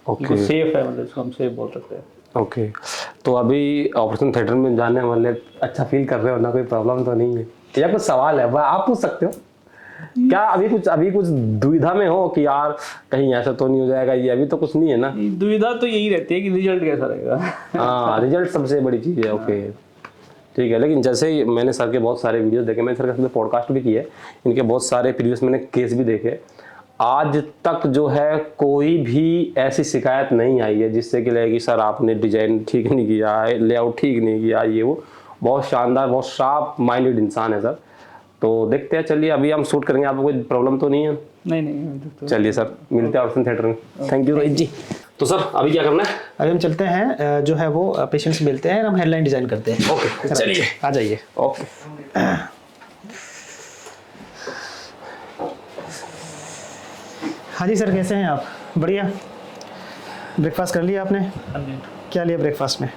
ओके, सेफ है, मतलब इसको हम सेफ बोल सकते हैं। ओके, तो अभी ऑपरेशन थिएटर में जाने वाले अच्छा फील कर रहे हो ना? कोई प्रॉब्लम तो नहीं है या कुछ सवाल है आप पूछ सकते हो क्या? अभी कुछ दुविधा में हो कि यार कहीं ऐसा तो नहीं हो जाएगा, ये अभी तो कुछ नहीं है ना? दुविधा तो यही रहती है कि रिजल्ट कैसा रहेगा। हाँ, रिजल्ट सबसे बड़ी चीज़ है। ओके, ठीक है। लेकिन जैसे ही मैंने सर के बहुत सारे वीडियोस देखे, मैंने सर के साथ पॉडकास्ट भी किए, इनके बहुत सारे प्रीवियस मैंने केस भी देखे, आज तक जो है कोई भी ऐसी शिकायत नहीं आई है जिससे कि लगे कि सर आपने डिजाइन ठीक नहीं किया है, लेआउट ठीक नहीं किया, ये वो। बहुत शानदार, बहुत शार्प माइंडेड इंसान है सर। तो देखते हैं, चलिए अभी हम शूट करेंगे, आपको कोई प्रॉब्लम तो नहीं है? नहीं। चलिए सर, मिलते हैं ऑप्शन थिएटर में। थैंक यू रोहित जी। तो सर अभी क्या करना है? अभी हम चलते हैं, जो है वो पेशेंट्स मिलते हैं, हम हेडलाइन डिजाइन करते हैं। ओके, चलिए आ जाइए। ओके। हाँ जी सर, कैसे हैं आप? बढ़िया। ब्रेकफास्ट कर लिया आपने? हाँ जी। क्या लिया ब्रेकफास्ट में?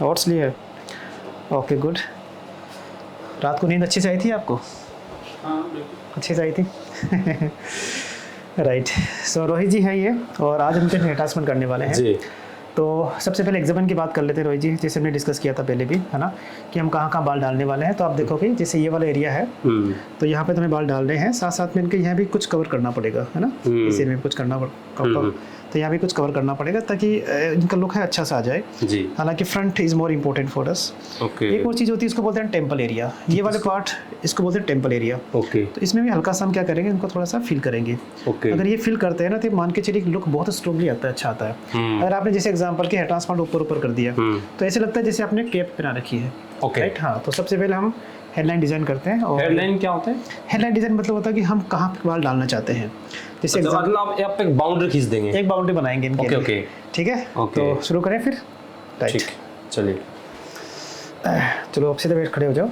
ओट्स लिए? Okay good. रात को नींद अच्छी से आई थी आपको? हाँ बिल्कुल अच्छी से आई थी। राइट। सो रोहित जी है ये, और आज हम हेयर ट्रांसप्लांट करने वाले हैं जी। तो सबसे पहले एग्जामिन की बात कर लेते हैं रोहित जी, जैसे हमने डिस्कस किया था पहले भी, है ना, कि हम कहाँ कहाँ बाल डालने वाले हैं। तो आप देखोगे जैसे ये वाला एरिया है, तो यहाँ पे तुम्हें बाल डालने हैं, साथ साथ में इनके यहाँ भी कुछ कवर करना पड़ेगा, है ना, इस एरिया में कुछ करना पड़ेगा, तो यहाँ भी कुछ कवर करना पड़ेगा ताकि इनका लुक है अच्छा सा आ जाए जी। हालांकि front is more important for us. एक और चीज़ होती है, इसको बोलते हैं टेम्पल एरिया, ये वाले पार्ट इसको बोलते हैं टेम्पल एरिया। ओके। तो इसमें भी हल्का सा हम क्या करेंगे, इनको थोड़ा सा फिल करेंगे। अगर ये फिल करते हैं ना, तो मान के चलिए लुक बहुत स्ट्रॉन्गली आता है, अच्छा आता है। अगर आपने जैसे एग्जाम्पल के हेयर ट्रांसप्लांट ऊपर ऊपर कर दिया तो ऐसे लगता है जैसे आपने कैप पहना रखी है, राइट। हाँ, तो सबसे पहले हम हेडलाइन डिजाइन करते हैं। और हेडलाइन क्या होता है? हेडलाइन डिजाइन मतलब होता है कि हम कहाँ पे बाल डालना चाहते हैं। जैसे मतलब आप एक बाउंड्री खींच देंगे, एक बाउंड्री बनाएंगे इनके लिए। ओके, ठीक है, तो शुरू करें फिर। ठीक, चलिए। चलो आप सीधे बैठ खड़े हो जाओ।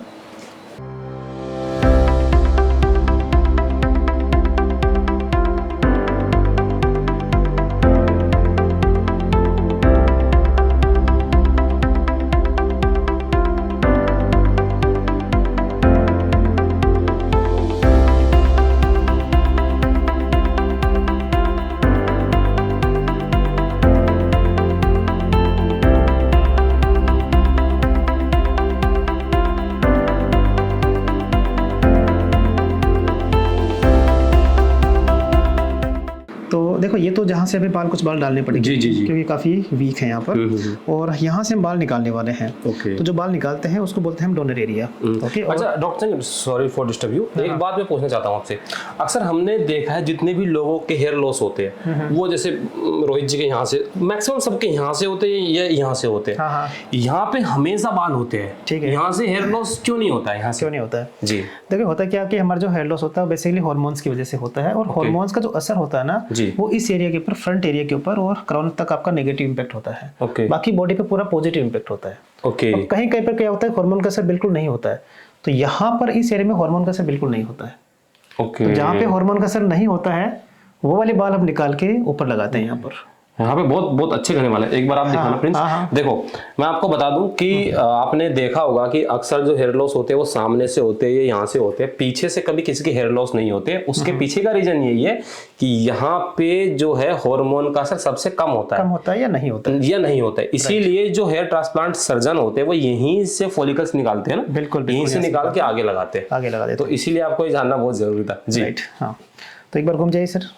देखो ये तो जहाँ से हमें बाल कुछ बाल डालने पड़ेंगे जी, क्योंकि काफ़ी वीक है यहाँ पर, और यहाँ से हम बाल निकालने वाले हैं। तो जो बाल निकालते हैं उसको बोलते हैं हम डोनर एरिया। ओके। अच्छा doctor, sorry for disturb you, एक बात मैं पूछना चाहता हूँ आपसे। अक्सर हमने देखा है जितने भी लोगों के हेयर लॉस होते हैं, वो जैसे रोहित जी के यहाँ से, मैक्सिमम सबके यहाँ से होते हैं या यहाँ से होते हैं, यहाँ पे हमेशा बाल होते हैं, ठीक है। यहाँ से हेयर लॉस क्यों नहीं होता है? यहाँ से क्यों नहीं होता है जी? देखिए होता क्या कि हमारा जो हेयर लॉस होता है बेसिकली हार्मोन्स की वजह से होता है, और हार्मोन्स का जो असर होता है ना, वो इस एरिया के ऊपर, फ्रंट एरिया के ऊपर और क्राउन तक आपका नेगेटिव इंपैक्ट होता है। बाकी बॉडी पे पूरा पॉजिटिव इंपैक्ट होता है। कहीं कहीं पर क्या होता है, हार्मोन का असर बिल्कुल नहीं होता है। तो यहाँ पर इस एरिया में हार्मोन का असर बिल्कुल नहीं होता है। तो जहाँ पे हार्मोन का असर नहीं होता है वो वाले बाल हम निकाल के ऊपर लगाते हैं यहाँ पर। यहाँ पे बहुत बहुत अच्छे घने वाले, एक बार आप दिखाना प्रिंस। देखो मैं आपको बता दूं कि आपने देखा होगा कि अक्सर जो हेयर लॉस होते हैं वो सामने से होते हैं, यहाँ से होते हैं, पीछे से कभी किसी के हेयर लॉस नहीं होते। उसके पीछे का रीजन यही है कि यहाँ पे जो है हार्मोन का असर सबसे कम होता है या नहीं होता है, इसीलिए जो हेयर ट्रांसप्लांट सर्जन होते हैं वो यहीं से फॉलिकल्स निकालते हैं ना, बिल्कुल यहीं से निकाल के आगे लगाते हैं। तो इसीलिए आपको ये जानना बहुत जरूरी था जी। हाँ, तो एक बार घूम जाइए सर।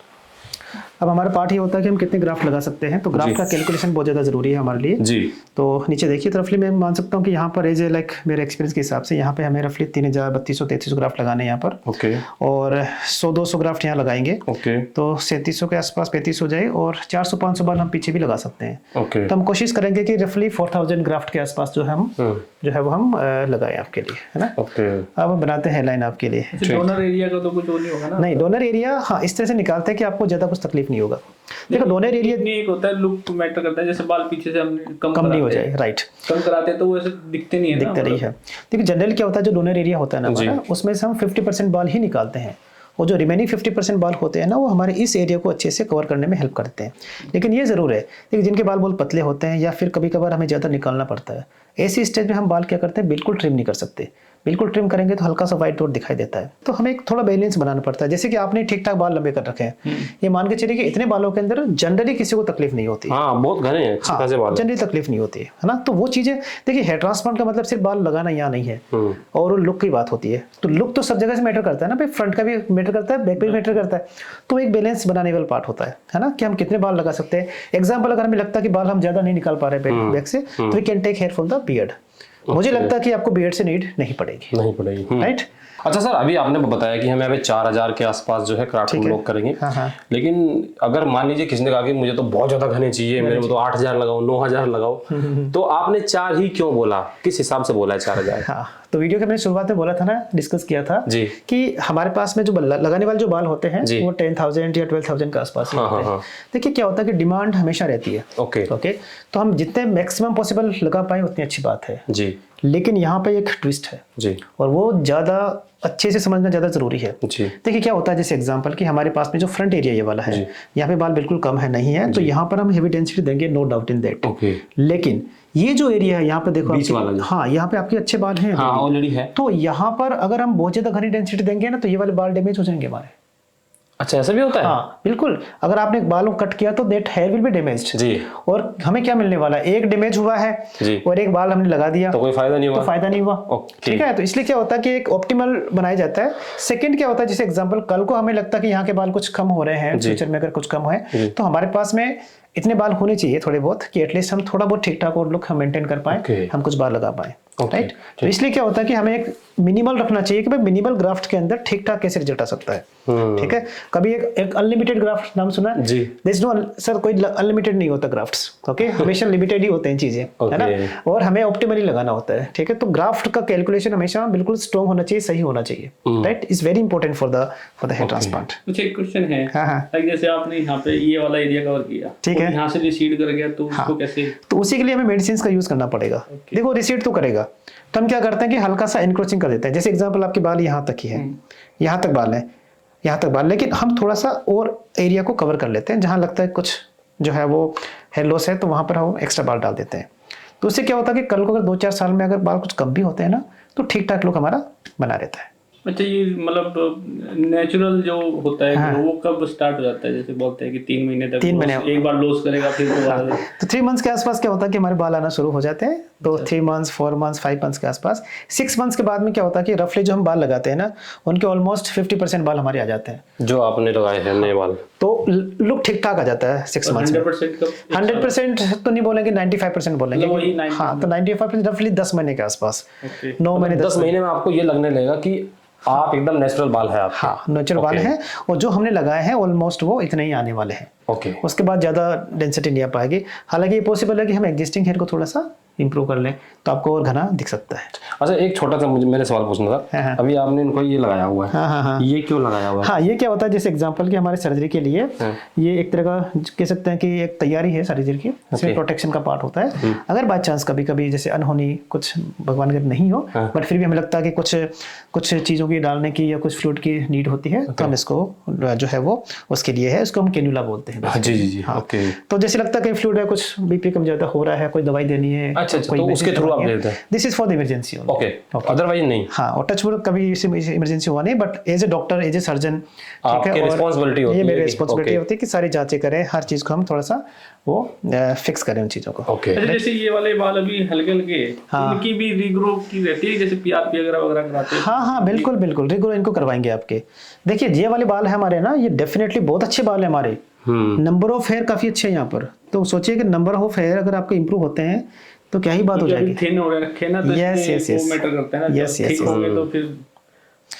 अब हमारा पार्ट ये होता है कि हम कितने ग्राफ्ट लगा सकते हैं, तो ग्राफ्ट का कैलकुलेशन बहुत ज़्यादा ज़रूरी है हमारे लिए जी। तो नीचे देखिए तो रफली मैं मान सकता हूँ कि यहाँ पर एज ए लाइक मेरे एक्सपीरियंस के हिसाब से यहाँ पे हमें रफली 3200-3300 ग्राफ्ट लगाने हैं यहाँ पर। ओके। और 100-200 ग्राफ्ट यहाँ लगाएंगे। ओके। तो 3700 के आसपास 3500 हो जाए, और 400-500 बाल हम पीछे भी लगा सकते हैं। ओके। तो हम कोशिश करेंगे कि रफली 4000 ग्राफ्ट के आसपास जो है वो हम लगाए आपके लिए, है ना। ओके। अब हम बनाते हैं हेडलाइन आपके लिए। डोनर एरिया का तो कुछ नहीं होगा ना? नहीं, डोनर एरिया हाँ इस तरह से निकालते हैं कि आपको ज़्यादा कुछ तकलीफ नहीं होगा। देखो डोनर एरिया नहीं, एक होता है लुक मैटर करता है, जैसे बाल पीछे से हम कम नहीं हो जाए, राइट, कम कराते हैं तो वो ऐसे दिखते नहीं है, दिखते नहीं है। देखिए जनरल क्या होता है, जो डोनर एरिया होता है ना हमारा, उसमें से हम 50% बाल ही निकालते हैं, और जो रिमेनिंग 50% बाल होते हैं ना वो हमारे इस एरिया को अच्छे से कवर करने में हेल्प करते हैं। लेकिन ये ज़रूर है कि जिनके बाल बहुत पतले होते हैं या फिर कभी कभार हमें ज़्यादा निकालना पड़ता है, ऐसी स्टेज में हम बाल क्या करते हैं, बिल्कुल ट्रिम नहीं कर सकते। बिल्कुल ट्रिम करेंगे तो हल्का सा वाइट डॉट दिखाई देता है। तो हमें एक थोड़ा बैलेंस बनाना पड़ता है। जैसे कि आपने ठीक ठाक बाल लंबे कर रखे हैं, ये मान के चलिए कि इतने बालों के अंदर जनरली किसी को तकलीफ नहीं होती। हाँ, बहुत घने हैं, हाँ, जनरली तकलीफ नहीं होती है ना। तो वो चीजें देखिए, हेयर ट्रांसप्लांट का मतलब सिर्फ बाल लगाना यहाँ नहीं है, और लुक की बात होती है। तो लुक तो सब जगह से मैटर करता है ना भाई, फ्रंट का भी मैटर करता है, बैक भी मैटर करता है। तो एक बैलेंस बनाने वाला पार्ट होता है ना, कि हम कितने बाल लगा सकते हैं। एग्जाम्पल अगर हमें लगता है कि बाल हम ज्यादा नहीं निकाल पा रहे बैक से, तो we can take hair from the beard. मुझे लगता है कि आपको बियर्ड से नीड नहीं पड़ेगी, राइट। अच्छा सर, अभी आपने बताया कि हमें अभी 4000 के आसपास जो है क्राफ्ट हम लोग करेंगे। हाँ। लेकिन अगर मान लीजिए किसी ने कहा कि मुझे तो बहुत ज्यादा घने चाहिए, मेरे को तो 8000 लगाओ, 9000 लगाओ, तो आपने 4 ही क्यों बोला? किस हिसाब से बोला है 4000? हाँ, तो वीडियो के मैंने शुरुआत में बोला था ना, डिस्कस किया था जी, कि हमारे पास में जो लगाने वाले जो बाल होते हैं वो 10,000 या 12,000 के आसपास ही होते हैं। देखिए क्या होता है कि डिमांड हमेशा रहती है। ओके। तो हम जितने मैक्सिमम पॉसिबल लगा पाए उतनी अच्छी बात है जी। लेकिन यहाँ पे एक ट्विस्ट है जी, और वो ज़्यादा अच्छे से समझना ज़्यादा ज़रूरी है। जी, देखिए क्या होता है, जैसे एग्जांपल कि हमारे पास में जो फ्रंट एरिया ये वाला है, यहाँ पे बाल बिल्कुल कम है नहीं है, तो यहाँ पर हम हेवी डेंसिटी देंगे, no doubt in that. Okay. लेकिन ये जो एरिया है यहाँ पे देखो बीच वाला, हाँ यहाँ पे आपके अच्छे बाल हैं, हाँ ऑलरेडी है। तो यहाँ पर अगर हम बहुत ज़्यादा घनी डेंसिटी देंगे ना तो ये वाले बाल डैमेज हो जाएंगे हमारे। अच्छा, ऐसा भी होता है? हाँ बिल्कुल, अगर आपने बालों कट किया तो that hair will be damaged जी। और हमें क्या मिलने वाला है, एक डैमेज हुआ है जी। और एक बाल हमने लगा दिया तो कोई फायदा नहीं हुआ, तो फायदा नहीं हुआ। ओके। ठीक है, तो इसलिए क्या होता है कि एक ऑप्टिमल बनाया जाता है। सेकंड क्या होता है, जैसे एग्जांपल कल को हमें लगता है कि यहाँ के बाल कुछ कम हो रहे हैं, फ्यूचर में अगर कुछ कम है तो हमारे पास में इतने बाल होने चाहिए थोड़े बहुत कि एटलीस्ट हम थोड़ा बहुत ठीक ठाक और लुक हम मेंटेन कर पाए, हम कुछ बाल लगा पाए, राइट। तो इसलिए क्या होता है कि हमें एक मिनिमल रखना चाहिए कि भाई मिनिमल ग्राफ्ट के अंदर ठीक ठाक कैसे रिजल्ट आ सकता है। ठीक है, कभी एक अनलिमिटेड ग्राफ्ट नाम सुना जी? देयर इज नो सर, कोई अनलिमिटेड नहीं होता ग्राफ्ट्स, ओके, हमेशा लिमिटेड ही होते हैं चीजें, है ना, और हमें ऑप्टिमली लगाना होता है। ठीक है, तो ग्राफ्ट का कैलकुलेशन हमेशा बिल्कुल स्ट्रॉन्ग होना चाहिए, सही होना चाहिए, right, is very important for the hair transplant. मुझे एक क्वेश्चन है, हाँ। जैसे आपने यहाँ पे ये वाला एरिया कवर किया, ठीक है, यहाँ से रिसीड कर गया तो उसको कैसे? तो उसी के लिए हमें मेडिसिन का यूज करना पड़ेगा। देखो रिसीड तो करेगा तो हम क्या करते हैं कि हल्का सा एनक्रोचिंग कर देते हैं। जैसे एग्जांपल आपके बाल यहाँ तक ही है, यहाँ तक बाल है, यहाँ तक बाल, लेकिन हम थोड़ा सा और एरिया को कवर कर लेते हैं जहाँ लगता है कुछ जो है वो हेयर लॉस है, तो वहाँ पर हम एक्स्ट्रा बाल डाल देते हैं। तो उससे क्या होता है कि कल को अगर 2-4 साल में अगर बाल कुछ कम भी होते हैं ना तो ठीक ठाक लुक हमारा बना रहता है। अच्छा, ये मतलब नेचुरल जो होता है वो कब स्टार्ट हो जाता है? जैसे बोलते हैं कि 3 महीने तक, 3 महीने एक बार लॉस करेगा फिर दोबारा तो 3 मंथ्स के आसपास क्या होता है कि हमारे बाल आना शुरू हो जाते हैं। तो 3 मंथ्स, 4 मंथ्स, 5 मंथ्स के आसपास, 6 मंथ्स के बाद में क्या होता है कि रफली जो हम बाल लगाते हैं ना उनके ऑलमोस्ट 50% बाल हमारे आ जाते हैं जो आपने लगाए हैं नए बाल, तो लुक ठीक ठाक आ जाता है 6 मंथ्स में। 100% तो नहीं बोलेंगे, 95% बोलेंगे। हाँ, तो 95% रफली 10 महीने के आसपास, 9 महीने 10 महीने में आपको ये लगने लगेगा कि आप एकदम नेचुरल बाल है आप। हाँ, नेचुरल बाल हैं और जो हमने लगाए हैं ऑलमोस्ट वो इतने ही आने वाले हैं। ओके, उसके बाद ज़्यादा डेंसिटी नहीं आ पाएगी। हालांकि ये पॉसिबल है कि हम एग्जिस्टिंग हेयर को थोड़ा सा इंप्रूव कर लें तो आपको और घना दिख सकता है। अच्छा, एक छोटा सा मैंने सवाल पूछना था। हाँ। अभी आपने इनको ये लगाया हुआ है, हाँ। ये क्यों लगाया हुआ है? हाँ, ये क्या होता है, जैसे एग्जांपल कि हमारे सर्जरी के लिए ये एक तरह का कह सकते हैं कि एक तैयारी है सर्जरी की, इसमें प्रोटेक्शन का पार्ट होता है। अगर बाय चांस कभी कभी जैसे अनहोनी कुछ भगवान कर नहीं हो, बट फिर भी हमें लगता है कि कुछ चीज़ों की डालने की या कुछ फ्लूइड की नीड होती है, तो हम इसको जो है वो उसके लिए है, उसको हम कैन्युला बोलते हैं। जी। हाँ, तो जैसे लगता है कि फ्लूइड है, कुछ बीपी कम ज्यादा हो रहा है, कोई दवाई देनी है, this is for the emergency, okay, otherwise नहीं। हाँ, और टचवुड कभी इमरजेंसी हुआ नहीं, but as a doctor, as a surgeon, ठीक है, रिस्पांसिबिलिटी होती है, ये मेरी रिस्पांसिबिलिटी होती है कि सारी जांचें करें, हर चीज को हम थोड़ा सा वो फिक्स करें उन चीजों को। ओके, जैसे ये वाले बाल अभी हल्के इनकी भी रीग्रो की रहती है, जैसे पीआरपी वगैरह कराते हैं? हाँ, बिल्कुल रीग्रो इनको करवाएंगे आपके। देखिए ये वाले बाल है हमारे ना, ये डेफिनेटली बहुत अच्छे बाल है हमारे, नंबर ऑफ हेयर काफी अच्छे हैं यहाँ पर। तो सोचिए कि नंबर ऑफ हेयर अगर आपके इंप्रूव होते हैं तो क्या ही बात हो जाएगी। थिन हो रखे ना, तो यस वो मैटर करता है ना। थिक होंगे तो फिर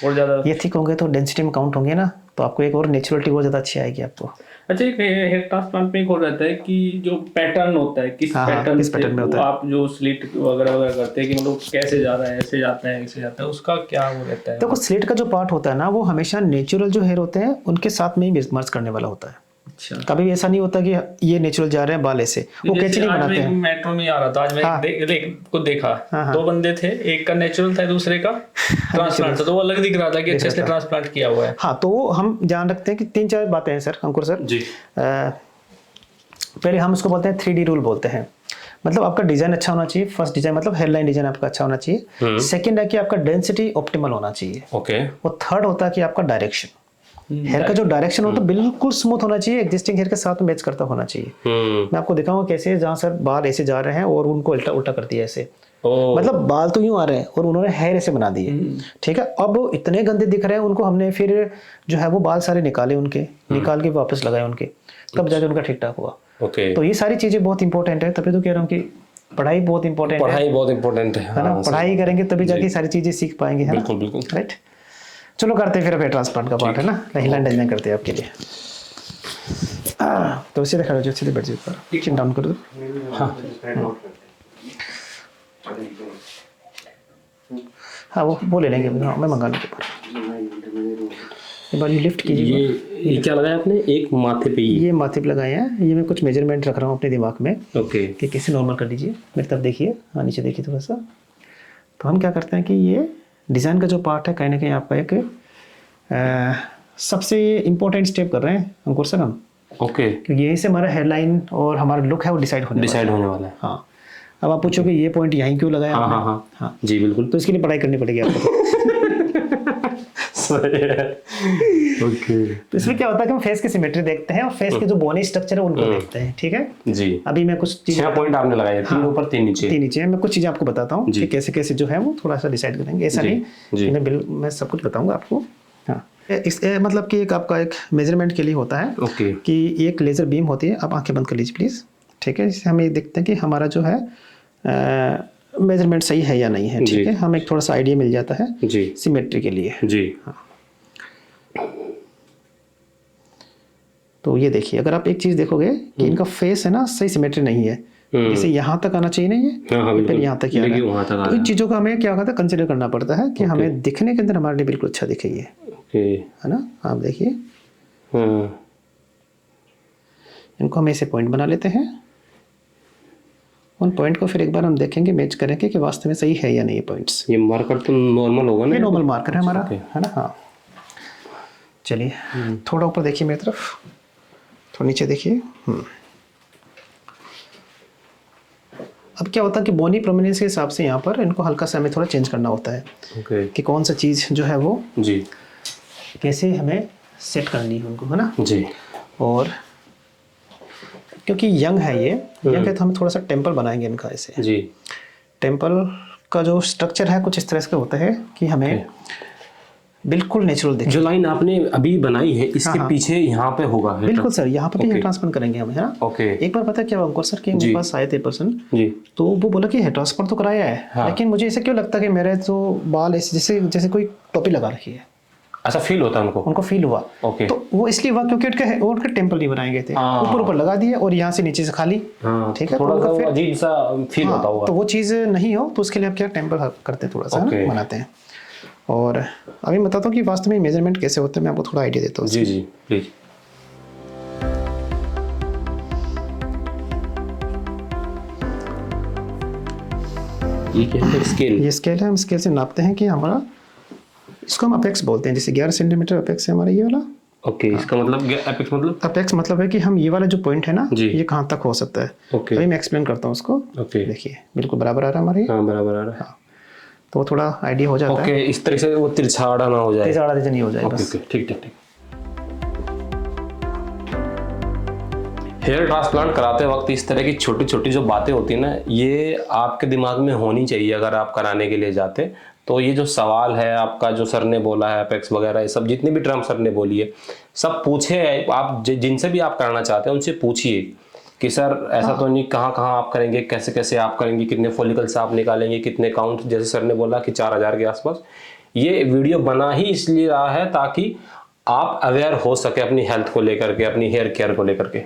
और ज्यादा, ये थिक होंगे तो डेंसिटी में काउंट होंगे ना, तो आपको एक और नेचुरलिटी बहुत ज्यादा अच्छी आएगी आपको। अच्छा, एक हेयर ट्रांसप्लांट में एक और रहता है कि जो पैटर्न होता है, किस पैटर्न में होता है, आप जो स्लिट वगैरह करते हैं कि मतलब कैसे जा रहा है, ऐसे जाता है, ऐसे जाता है, उसका क्या वो रहता है? देखो स्लिट का जो पार्ट होता है ना, वो हमेशा नेचुरल जो हेयर होते हैं उनके साथ में ही मर्ज करने वाला होता है। अच्छा, कभी भी ऐसा नहीं होता कि ये नेचुरल जा रहे हैं बाल ऐसे, वो कैसे नहीं बनाते हैं। मेट्रो में आ रहा था आज, मैं को देखा, 2 बंदे थे, एक का नेचुरल था, दूसरे का ट्रांसप्लांट था, तो वो अलग दिख रहा था कि अच्छे से ट्रांसप्लांट किया हुआ है। हाँ, तो हम ध्यान रखते हैं कि 3-4 बातें हैं सर, अंकुर सर जी। पहले हम उसको बोलते हैं 3D रूल बोलते हैं, मतलब आपका डिजाइन अच्छा होना चाहिए। फर्स्ट डिजाइन मतलब हेयरलाइन डिजाइन आपका अच्छा होना चाहिए। सेकंड है कि आपका डेंसिटी ऑप्टिमल होना चाहिए। ओके, और थर्ड होता है कि आपका डायरेक्शन, हेयर का जो डायरेक्शन होता है बिल्कुल स्मूथ होना चाहिए, एग्जिस्टिंग हेयर के साथ मैच करता होना चाहिए। मैं आपको दिखाऊंगा कैसे, जहाँ सर बाल ऐसे जा रहे हैं और उनको उल्टा उल्टा कर दिया ऐसे, मतलब बाल तो यूं आ रहे हैं और उन्होंने हेयर ऐसे बना दिए। ठीक है, अब इतने गंदे दिख रहे हैं, उनको हमने फिर जो है वो बाल सारे निकाले उनके, निकाल के वापस लगाए उनके, तब जाके उनका ठीक ठाक हुआ। तो ये सारी चीजें बहुत इंपॉर्टेंट है, तभी तो कह रहा हूँ कि पढ़ाई बहुत इंपॉर्टेंट है। पढ़ाई बहुत इंपॉर्टेंट है ना, पढ़ाई करेंगे तभी जाके सारी चीजें सीख पाएंगे, है ना? बिल्कुल, राइट। चलो करते हैं फिर हेयर ट्रांसप्लांट का पार्ट, है ना, हेयरलाइन डिजाइन करते हैं आपके लिए। तो सीधे खड़े हो जाओ, सीधे बैठ जाओ, ऊपर चिन डाउन कर दो। हाँ, वो ले लेंगे, मैं मंगा लूँगा। एक बार ये लिफ्ट कीजिए। ये क्या लगाया आपने? एक माथे पे, ये माथे पे लगाए हैं। ये मैं कुछ मेजरमेंट रख रहा हूँ अपने दिमाग में। ओके, कि कैसे नॉर्मल कर लीजिए, मेरी तरफ देखिए, हाँ नीचे देखिए थोड़ा सा, तो हम क्या करते हैं कि ये डिज़ाइन का जो पार्ट है कहीं ना कहीं आपका एक सबसे इम्पोर्टेंट स्टेप कर रहे हैं अंकुर सर हम। ओके। क्योंकि यहीं से हमारा हेडलाइन और हमारा लुक है वो डिसाइड होने वाला है। हाँ, अब आप पूछोगे ये पॉइंट यहीं क्यों लगाया आपने? हाँ जी बिल्कुल। तो इसके लिए पढ़ाई करनी पड़ेगी आपको। ओके। तो इसमें क्या होता है कि हम फेस की सिमेट्री देखते हैं और फेस के जो बोनी स्ट्रक्चर है उनको देखते हैं, ठीक है जी। अभी मैं कुछ चीजें 6 पॉइंट आपने लगाए, 3 ऊपर 3 नीचे। 3 नीचे मैं कुछ चीजें आपको बताता हूँ कि कैसे कैसे जो है वो थोड़ा सा डिसाइड करेंगे। ऐसा नहीं मैं सब कुछ बताऊंगा आपको। हाँ, मतलब कि एक आपका एक मेजरमेंट के लिए होता है कि एक लेजर बीम होती है। आप आंखें बंद कर लीजिए प्लीज, ठीक है। इससे हम ये देखते हैं कि हमारा जो है मेजरमेंट सही है या नहीं है, ठीक है। हमें एक थोड़ा सा आइडिया मिल जाता है जी सिमेट्री के लिए जी। हाँ, तो ये देखिए, अगर आप एक चीज देखोगे कि इनका फेस है ना सही सिमेट्री नहीं है, जैसे यहाँ तक आना चाहिए नहीं है, फिर यहाँ तक तो इन चीजों का हमें क्या होता है कंसिडर करना पड़ता है कि हमें दिखने के अंदर हमारे लिए बिल्कुल अच्छा दिखे ये, है ना। आप देखिए इनको हम ऐसे पॉइंट बना लेते हैं। उन पॉइंट को फिर एक बार हम देखेंगे, मैच करेंगे कि वास्तव में सही है या नहीं ये पॉइंट्स। ये मार्कर तो नॉर्मल होगा ना? ये नॉर्मल मार्कर है हमारा, है ना। हाँ, चलिए थोड़ा ऊपर देखिए मेरी तरफ, थोड़ा नीचे देखिए। अब क्या होता है कि बोनी प्रोमिनेंस के हिसाब से यहाँ पर इनको हल्का सा हमें थोड़ा चेंज करना होता है कि कौन सा चीज़ जो है वो जी कैसे हमें सेट करनी है उनको, है ना जी। और क्योंकि यंग है ये यंग है तो हम थोड़ा सा टेम्पल बनाएंगे इनका ऐसे जी। टेम्पल का जो स्ट्रक्चर है कुछ इस तरह का होता है कि हमें बिल्कुल नेचुरल दिखे। जो लाइन आपने अभी बनाई है इसके पीछे यहाँ पे होगा? बिल्कुल सर, यहाँ पे हेयर ट्रांसप्लांट करेंगे हम, है ना। ओके। एक बार पता है क्या अंकुर सर कि मेरे पास आए थे पर्सन जी, तो वो बोला कि हेयर ट्रांसप्लांट तो कराया है लेकिन मुझे ऐसे क्यों लगता है कि मेरे तो बाल ऐसे जैसे कोई टोपी लगा रखी है। ऐसा फील होता है उनको फील हुआ। ओके। तो वो इसलिए हुआ क्योंकि उनके टेम्पल नहीं बनाए गए थे, ऊपर लगा दिए और यहाँ से नीचे से खाली, ठीक है। थोड़ा सा अजीब सा फील होता होगा। तो वो चीज़ नहीं हो तो उसके लिए आप क्या टेम्पल करते हैं, थोड़ा सा बनाते हैं। और अभी बताता हूँ कि वास्तव में मेजरमेंट कैसे होता है, मैं आपको थोड़ा आइडिया देता हूँ। जी जी प्लीज। ये क्या है? स्केल। ये स्केल है, हम स्केल से नापते हैं कि हमारा, इसको हम अपेक्स बोलते हैं, जैसे 11 सेंटीमीटर अपेक्स है हमारा ये वाला। ओके। इसका मतलब अपेक्स मतलब? अपेक्स मतलब है कि हम ये वाला जो पॉइंट है ना ये कहाँ तक हो सकता है। ओके। अभी मैं एक्सप्लेन करता हूँ उसको। ओके। देखिए बिल्कुल बराबर आ रहा है हमारे। हाँ बराबर आ रहा है। हाँ, तो थोड़ा आइडिया हो जाता है। ओके, इस तरह से वो तिरछाड़ा ना हो जाए। तिरछाड़ा जैसे नहीं हो जाए बस। ओके, ठीक ठीक ठीक। हेयर ट्रांसप्लांट कराते वक्त इस तरह की छोटी छोटी जो बातें होती है ना, ये आपके दिमाग में होनी चाहिए अगर आप कराने के लिए जाते। तो ये जो सवाल है आपका, जो सर ने बोला है अपेक्स वगैरह, ये सब जितनी भी टर्म सर ने बोली है सब पूछे आप जिनसे भी आप कराना चाहते हैं उनसे पूछिए कि सर ऐसा तो नहीं, कहाँ कहाँ आप करेंगे, कैसे कैसे आप करेंगे, कितने फॉलिकल्स आप निकालेंगे, कितने काउंट, जैसे सर ने बोला कि 4000 के आसपास। ये वीडियो बना ही इसलिए रहा है ताकि आप अवेयर हो सके अपनी हेल्थ को लेकर के, अपनी हेयर केयर को लेकर के।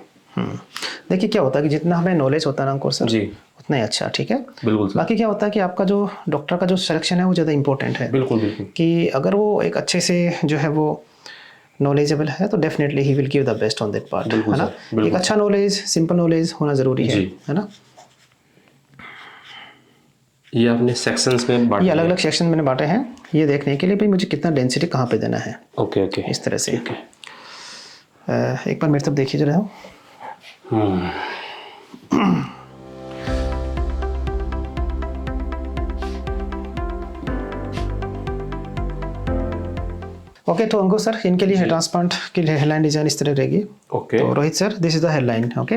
देखिए क्या होता है कि जितना हमें नॉलेज होता है ना अंकुर सर जी उतना ही अच्छा, ठीक है। बिल्कुल। बाकी क्या होता है कि आपका जो डॉक्टर का जो सिलेक्शन है वो ज़्यादा इंपॉर्टेंट है। बिल्कुल बिल्कुल। कि अगर वो एक अच्छे से जो है वो नॉलेजेबल है तो definitely he will give the best on that part, है ना। एक अच्छा नॉलेज, सिंपल नॉलेज होना जरूरी है ना। ये आपने सेक्शंस में बांटे, ये अलग अलग सेक्शन मैंने बांटे हैं ये देखने के लिए भाई मुझे कितना डेंसिटी कहाँ पे देना है। ओके ओके, इस तरह से। एक बार मेरे तरफ देखिए जरा। ओके, तो अंकुर सर इनके लिए ट्रांसप्लांट के लिए हेडलाइन डिजाइन इस तरह रहेगी। ओके। तो Rohit sir this is the headline. Okay,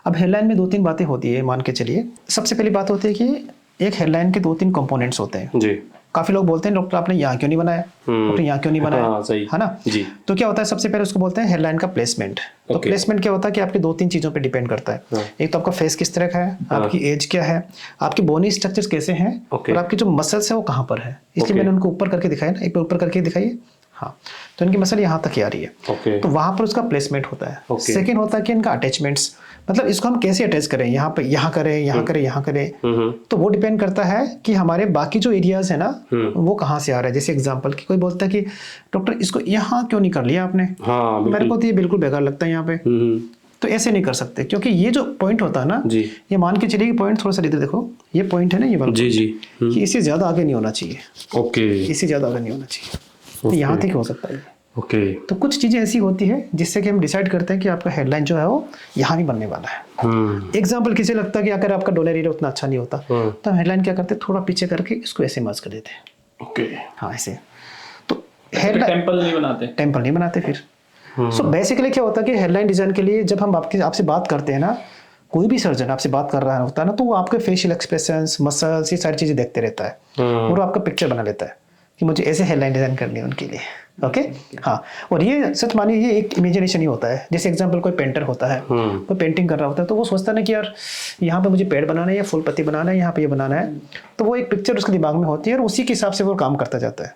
अब हेडलाइन में 2-3 बातें होती है, मान के चलिए। सबसे पहली बात होती है कि एक हेडलाइन के 2-3 कंपोनेंट्स होते हैं जी। काफी लोग बोलते हैं डॉक्टर आपने यहाँ क्यों नहीं बनाया, डॉक्टर यहाँ क्यों नहीं बनाया, सही है ना जी। तो क्या होता है, सबसे पहले उसको बोलते हैं हेडलाइन का प्लेसमेंट। तो प्लेसमेंट क्या होता है कि आपकी 2-3 चीजों पे डिपेंड करता है। एक तो आपका फेस किस तरह का है, आपकी एज क्या है, आपके बोनी स्ट्रक्चर्स कैसे हैं और आपकी जो मसल्स है वो कहाँ पर है। इसलिए मैंने उनको ऊपर करके दिखाया ना, एक बार ऊपर करके दिखाइए। हाँ, तो इनकी मसल यहाँ तक ही आ रही है। तो वहां पर उसका प्लेसमेंट होता है। सेकेंड होता है कि इनका अटैचमेंट्स, मतलब इसको हम कैसे अटैच करें, यहाँ पे यहाँ करें, यहाँ करें, यहाँ करें। तो वो डिपेंड करता है कि हमारे बाकी जो एरियाज है ना वो कहाँ से आ रहा है। जैसे एग्जांपल कि कोई बोलता है कि डॉक्टर इसको यहाँ क्यों नहीं कर लिया आपने, मेरे को तो ये बिल्कुल बेकार लगता है यहाँ पे, तो ऐसे नहीं कर सकते, क्योंकि ये जो पॉइंट होता है ना जी, ये मान के चलिए कि पॉइंट थोड़ा सा इधर देखो, ये पॉइंट है ना, ये वाला जी जी, कि इससे ज्यादा आगे नहीं होना चाहिए, ओके, इससे ज्यादा आगे नहीं होना चाहिए, तो यहाँ तक हो सकता है। ओके, तो कुछ चीजें ऐसी होती है जिससे कि हम डिसाइड करते हैं कि आपका हेडलाइन जो है वो यहाँ भी बनने वाला है। एग्जाम्पल किसी लगता है कि अगर आपका डॉलर एरिया उतना अच्छा नहीं होता तो हम हेडलाइन क्या करते हैं, थोड़ा पीछे करके इसको ऐसे मर्ज कर देते हैं। ओके, हाँ ऐसे, तो हेडलाइन टेम्पल नहीं बनाते फिर। सो बेसिकली क्या होता है कि हेडलाइन डिजाइन के लिए जब हम आपसे बात करते हैं ना, कोई भी सर्जन आपसे बात कर रहा होता है ना, तो वो आपके फेशियल एक्सप्रेशंस, मसल्स, ये सारी चीजें देखते रहता है और वो आपका पिक्चर बना लेता है कि मुझे ऐसे हेडलाइन डिजाइन करनी है उनके लिए। ओके हाँ, और ये सच मानिए ये एक इमेजिनेशन ही होता है। जैसे एग्जांपल कोई पेंटर होता है, कोई पेंटिंग कर रहा होता है, तो वो सोचता है ना कि यार यहाँ पे मुझे पेड़ बनाना है या फूल पत्ती बनाना है, यहाँ पे ये बनाना है, तो वो एक पिक्चर उसके दिमाग में होती है और उसी के हिसाब से वो काम करता जाता है।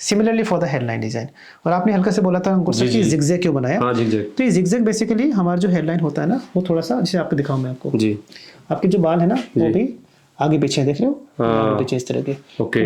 Similarly for the headline design. और आपने हल्का से बोला था अंकुर सर कि जिगजैग क्यों बनाया, तो ये जिगजैग बेसिकली हमारा जो हेडलाइन होता है ना, वो थोड़ा सा, जैसे आपको दिखाऊं मैं आपको, आपके जो बाल है ना वो भी आगे पीछे देख रहे हो, पीछे इस तरह के,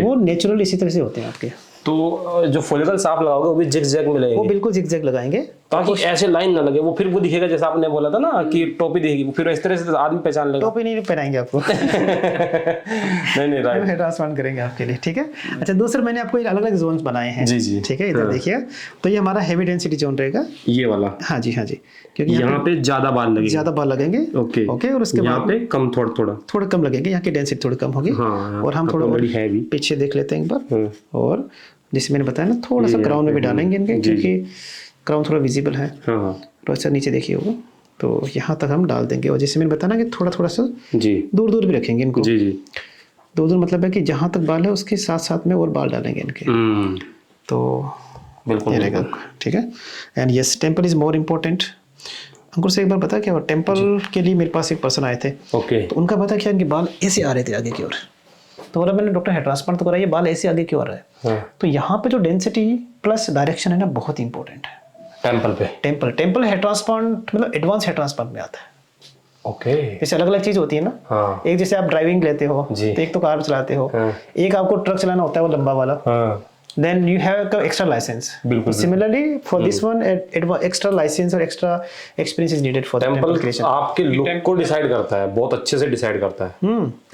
वो नेचुरल इसी तरह से होते हैं आपके। तो जो फॉलिकल्स आप लगाओगे वो भी जिगजैग में लगेंगे? वो बिल्कुल जिगजैग लगाएंगे ताकि ऐसे लाइन ना लगे, वो फिर वो दिखेगा जैसा आपने बोला था ना कि टोपी दिखेगी, फिर इस तरह से आदमी पहचान लेगा। टोपी नहीं पहनाएंगे आपको नहीं राइट, हेयर ट्रांसप्लांट करेंगे आपके लिए, ठीक है। अच्छा, दूसरा मैंने आपको अलग अलग जोन्स बनाए हैं, जी जी, ठीक है, इधर देखिए। तो ये हमारा हेवी डेंसिटी जोन रहेगा, ये वाला। हाँ जी, हाँ जी, क्योंकि यहाँ पे ज्यादा बाल लगेंगे, ओके ओके, और उसके यहाँ पे कम, थोड़ा कम लगेंगे, यहाँ की डेंसिटी थोड़ी कम होगी। और हम थोड़ा पीछे देख लेते हैं एक बार, और जैसे मैंने बताया ना, थोड़ा सा क्राउन में भी डालेंगे इनके, क्योंकि क्राउन थोड़ा विजिबल है। तो अच्छा नीचे देखिए होगा, तो यहाँ तक हम डाल देंगे। और जैसे मैंने बताया ना कि थोड़ा थोड़ा सा दूर दूर भी रखेंगे इनको, दूर दूर मतलब है कि जहाँ तक बाल है उसके साथ साथ में और बाल डालेंगे इनके, तो बिल्कुल रहेगा, ठीक है। And yes, temple is more important. Ankur से एक बार पता क्या, टेम्पल के लिए मेरे पास एक पर्सन आए थे, तो उनका पता क्या, इनके बाल ऐसे आ रहे थे आगे की ओर, तो बोला मैंने डॉक्टर हेयर ट्रांसप्लांट तो करा, ये बाल ऐसे आगे क्यों आ रहा है? तो यहाँ पे जो डेंसिटी प्लस डायरेक्शन है ना, बहुत इंपॉर्टेंट है टेम्पल पे। टेम्पल हेयर ट्रांसप्लांट मतलब एडवांस हेयर ट्रांसप्लांट में आता है। ओके, जैसे अलग अलग चीज होती है ना, एक जैसे आप ड्राइविंग लेते हो तो एक तो कार चलाते हो, एक आपको ट्रक चलाना होता है वो लंबा वाला, then you have the extra license. Similarly for this one extra license और extra experience is needed for the temple creation. आपके लुक को डिसाइड करता है, बहुत अच्छे से डिसाइड करता है।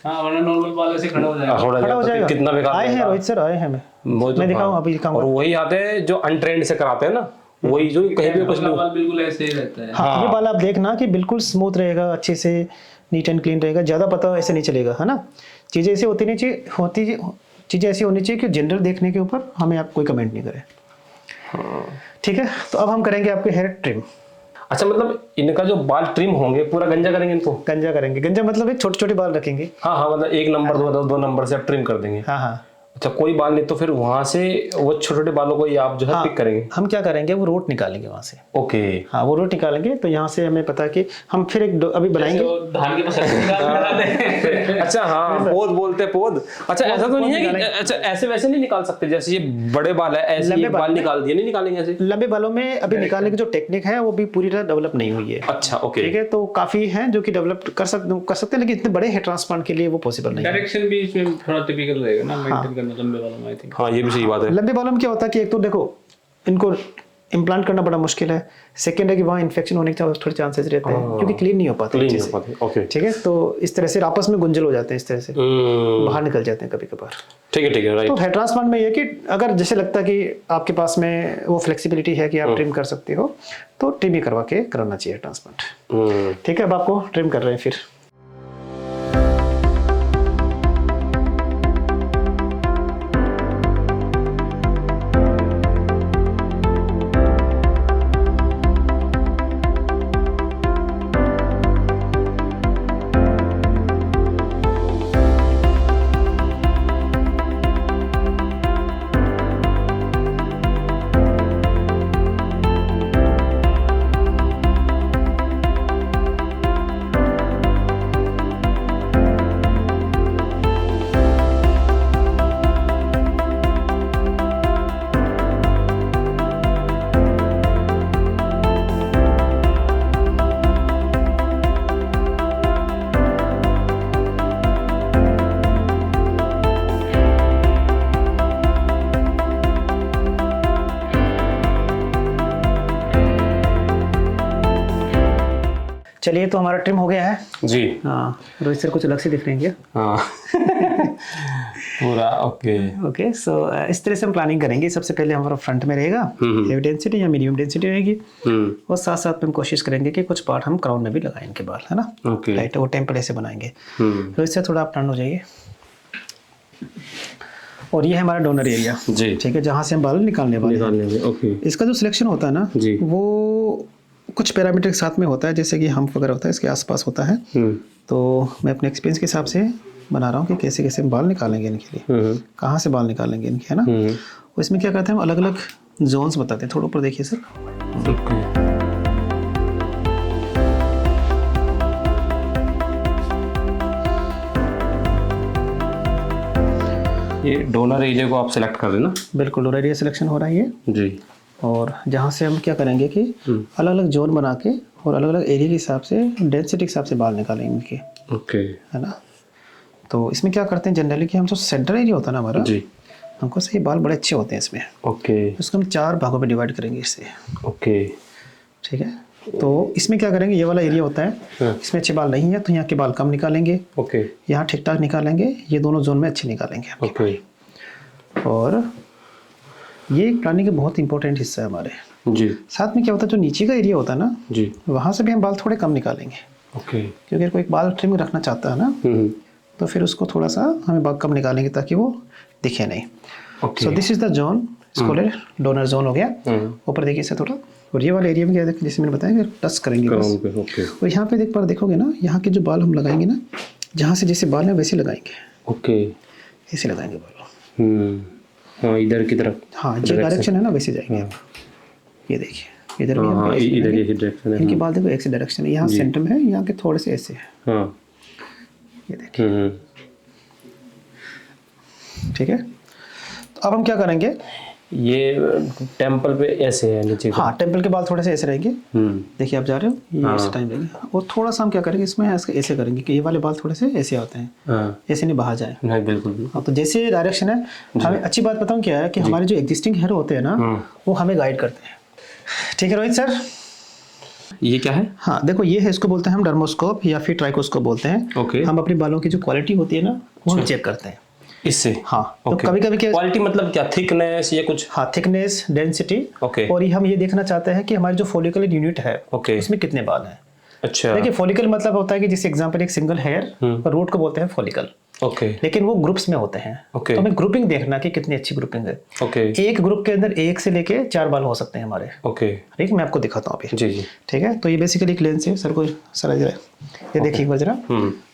हाँ, वरना नॉर्मल बाल ऐसे खड़ा हो जाएगा, कितना बेकार आए हैं रोहित सर, आए हैं, मैं दिखाऊं अभी दिखाऊंगा। और वही आते हैं जो अनट्रेंड से कराते हैं ना, वही जो कहीं भी कुछ बाल बिल्कुल ऐसे ही रहता है। हाँ, ये बाल आप देखना कि बिल्कुल स्मूथ रहेगा, अच्छे से नीट एंड क्लीन रहेगा, ज्यादा पता ऐसे नहीं चलेगा, है ना। चीजें ऐसी होती नहीं चाहिए, चीज़ें ऐसी होनी चाहिए कि जनरल देखने के ऊपर हमें आप कोई कमेंट नहीं करें, ठीक है। तो अब हम करेंगे आपके हेयर ट्रिम। अच्छा, मतलब इनका जो बाल ट्रिम होंगे पूरा गंजा करेंगे इनको? गंजा करेंगे, गंजा मतलब छोटे छोटे बाल रखेंगे। हाँ, मतलब 1 नंबर 2 नंबर से आप ट्रिम कर देंगे। हाँ। अच्छा, कोई बाल नहीं तो फिर वहां से वो छोटे छोटे बालों को आप जो है पिक करेंगे? हम क्या करेंगे, वो रूट निकालेंगे वहां से। ओके, हाँ, वो रूट निकालेंगे, तो यहाँ से हमें पता है कि हम फिर एक अभी बनाएंगे धान की फसल। अच्छा, हाँ, पौध बोलते पौध। अच्छा, ऐसा तो नहीं है कि अच्छा ऐसे वैसे नहीं निकाल सकते, जैसे ये बड़े बाल है ऐसे ये बाल निकाल दिए, नहीं निकालेंगे ऐसे? लंबे बालों में अभी निकालने की जो टेक्निक है वो भी पूरी तरह डेवलप नहीं हुई है। अच्छा, ओके, ठीक है, तो काफी है जो कि डेवलप कर सकते हैं, लेकिन इतने बड़े हेयर ट्रांसप्लांट के लिए वो पॉसिबल नहीं है। डायरेक्शन भी इसमें थोड़ा टिपिकल रहेगा ना, मेंटेन करना लंबे बालों में। हाँ, ये भी सही बात है। लंबे बालों में क्या होता है कि एक तो देखो इनको इम्प्लांट करना बड़ा मुश्किल है, सेकेंड है कि वहाँ इन्फेक्शन होने के थोड़े चांसेस रहते हैं, क्योंकि क्लीन नहीं हो पाते, ठीक है। तो इस तरह से आपस में गुंजल हो जाते हैं, इस तरह से बाहर निकल जाते हैं कभी कभार, ठीक है, राइट। तो हेयर ट्रांसप्लांट में ये कि अगर जैसे लगता है कि आपके पास में वो फ्लेक्सिबिलिटी है कि आप ट्रिम कर सकते हो, तो ट्रिम ही करवा के कराना चाहिए ट्रांसप्लांट, ठीक है। अब आपको ट्रिम कर रहे हैं फिर। चलिए, तो हमारा ट्रिम हो गया है जी। हाँ, रोहित सर कुछ अलग से दिख रहे हैं क्या? हाँ पूरा ओके। ओके, सो इस तरह से हम प्लानिंग करेंगे। सबसे पहले हमारा फ्रंट में रहेगा हेवी डेंसिटी या मीडियम डेंसिटी रहेगी, और साथ साथ में हम कोशिश करेंगे कि कुछ पार्ट हम क्राउन में भी लगाएं इनके बाल, है ना? ओके राइट, वो टेम्पल ऐसे बनाएंगे। रोहित सर थोड़ा आप टर्न हो जाइए। और ये है हमारा डोनर एरिया जी, ठीक है, जहाँ से हम बाल निकालने वाले हैं। ओके। इसका जो सिलेक्शन होता है ना जी, वो कुछ पैरामीटर के साथ में होता है, जैसे कि हम्प वगैरह होता है इसके आसपास होता है। तो मैं अपने एक्सपीरियंस के हिसाब से बना रहा हूँ कि कैसे कैसे हम बाल निकालेंगे इनके लिए, कहाँ से बाल निकालेंगे इनके, है ना? और इसमें क्या करते हैं हम, अलग अलग जोन्स बताते हैं। थोड़ा ऊपर देखिए सर। ये डोनर एरिया को आप सिलेक्ट कर रहे हैं ना? बिल्कुल, डोनर एरिया सिलेक्शन हो रहा है ये जी। और जहाँ से हम क्या करेंगे कि अलग अलग जोन बना के और अलग अलग एरिया के हिसाब से, डेंसिटी के हिसाब से बाल निकालेंगे इनके, ओके, है ना? तो इसमें क्या करते हैं जनरली कि हम जो सेंटर एरिया होता है ना हमारा जी, हमको सही बाल बड़े अच्छे होते हैं इसमें। ओके, उसको हम 4 भागों में डिवाइड करेंगे इससे, ओके, ठीक है? तो इसमें क्या करेंगे, ये वाला एरिया होता है, इसमें अच्छे बाल नहीं है तो यहाँ के बाल कम निकालेंगे, ओके, यहाँ ठीक ठाक निकालेंगे, ये दोनों जोन में अच्छे निकालेंगे, ओके। और ये प्लानिंग का बहुत इंपॉर्टेंट हिस्सा है हमारे जी। साथ में क्या होता है, जो नीचे का एरिया होता है ना जी, वहाँ से भी हम बाल थोड़े कम निकालेंगे, ओके, क्योंकि अगर कोई बाल ट्रिम रखना चाहता है ना तो फिर उसको थोड़ा सा हमें बाल कम निकालेंगे ताकि वो दिखे नहीं। So this is the zone, इसको डोनर जोन हो गया। ऊपर देखिए इसे थोड़ा, और ये वाला एरिया में क्या देखिए, जैसे मैंने बताया कि टच करेंगे बस। और यहाँ पे देख पर देखोगे ना, यहाँ के जो बाल हम लगाएंगे ना, जहाँ से जैसे बाल है वैसे लगाएंगे, ओके, ऐसे लगाएंगे बाल। हाँ, इधर की तरफ, हाँ जो डायरेक्शन है ना वैसे जाएंगे आप। ये देखिए इधर भी इधर ये डायरेक्शन है, इनके बाल देखो एक से डायरेक्शन है, यहाँ सेंटर में है, यहाँ के थोड़े से ऐसे है, हाँ, ये देखिए, ठीक है? तो अब हम क्या करेंगे, ये टेम्पल पे ऐसे है नीचे, हाँ टेम्पल के बाल थोड़े से ऐसे रहेंगे, देखिए आप जा रहे हो, ये ऐसे टाइम रहेंगे। और थोड़ा सा हम क्या करेंगे इसमें ऐसे करेंगे कि ये वाले बाल थोड़े से ऐसे आते हैं, ऐसे नहीं बाहर जाए। नहीं, बिल्कुल। हाँ, तो जैसे डायरेक्शन है, हमें अच्छी बात बताऊँ क्या है कि हमारे जो एग्जिस्टिंग हेयर होते हैं ना वो हमें गाइड करते हैं, ठीक है रोहित सर? ये क्या है? हाँ देखो, ये है, इसको बोलते हैं हम डर्मोस्कोप या फिर ट्राइकोस्कोप बोलते हैं। ओके। हम अपने बालों की जो क्वालिटी होती है ना वो हम चेक करते हैं इससे। हाँ, तो कभी कभी क्या क्वालिटी मतलब क्या, थिकनेस या कुछ? हाँ, थिकनेस, डेंसिटी, ओके। और ये हम ये देखना चाहते हैं कि हमारी जो फॉलिकुलर यूनिट है ओके, उसमें कितने बाल हैं। अच्छा, देखिए फॉलिकल मतलब होता है कि जैसे एग्जांपल एक सिंगल हेयर, रूट को बोलते हैं फॉलिकल, ओके, लेकिन वो ग्रुप्स में होते हैं, ओके, तो हमें ग्रुपिंग देखना कि कितनी अच्छी ग्रुपिंग है। ओके, एक ग्रुप के अंदर 1 से लेके 4 बाल हो सकते हैं हमारे, ओके, ठीक, मैं आपको दिखाता हूँ अभी, जी जी, ठीक है? तो ये बेसिकली एक लेंस है सर को, सर ये देखिए एक बार जरा।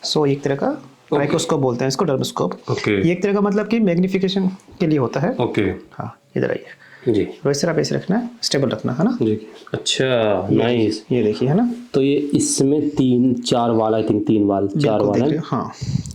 सो एक तरह का ट्राइकोस्कोप बोलते हैं इसको, डर्मोस्कोप। ओके, ये एक तरह का मतलब कि मैग्निफिकेशन के लिए होता है। ओके, हाँ, इधर आइए जी, रोहित सर, आप ऐसे रखना है, स्टेबल रखना है ना जी। अच्छा, नाइस। ये देखिए, है ना? तो ये इसमें 3-4 बाल, आई थिंक 3 बाल, 4 बाल है। हाँ,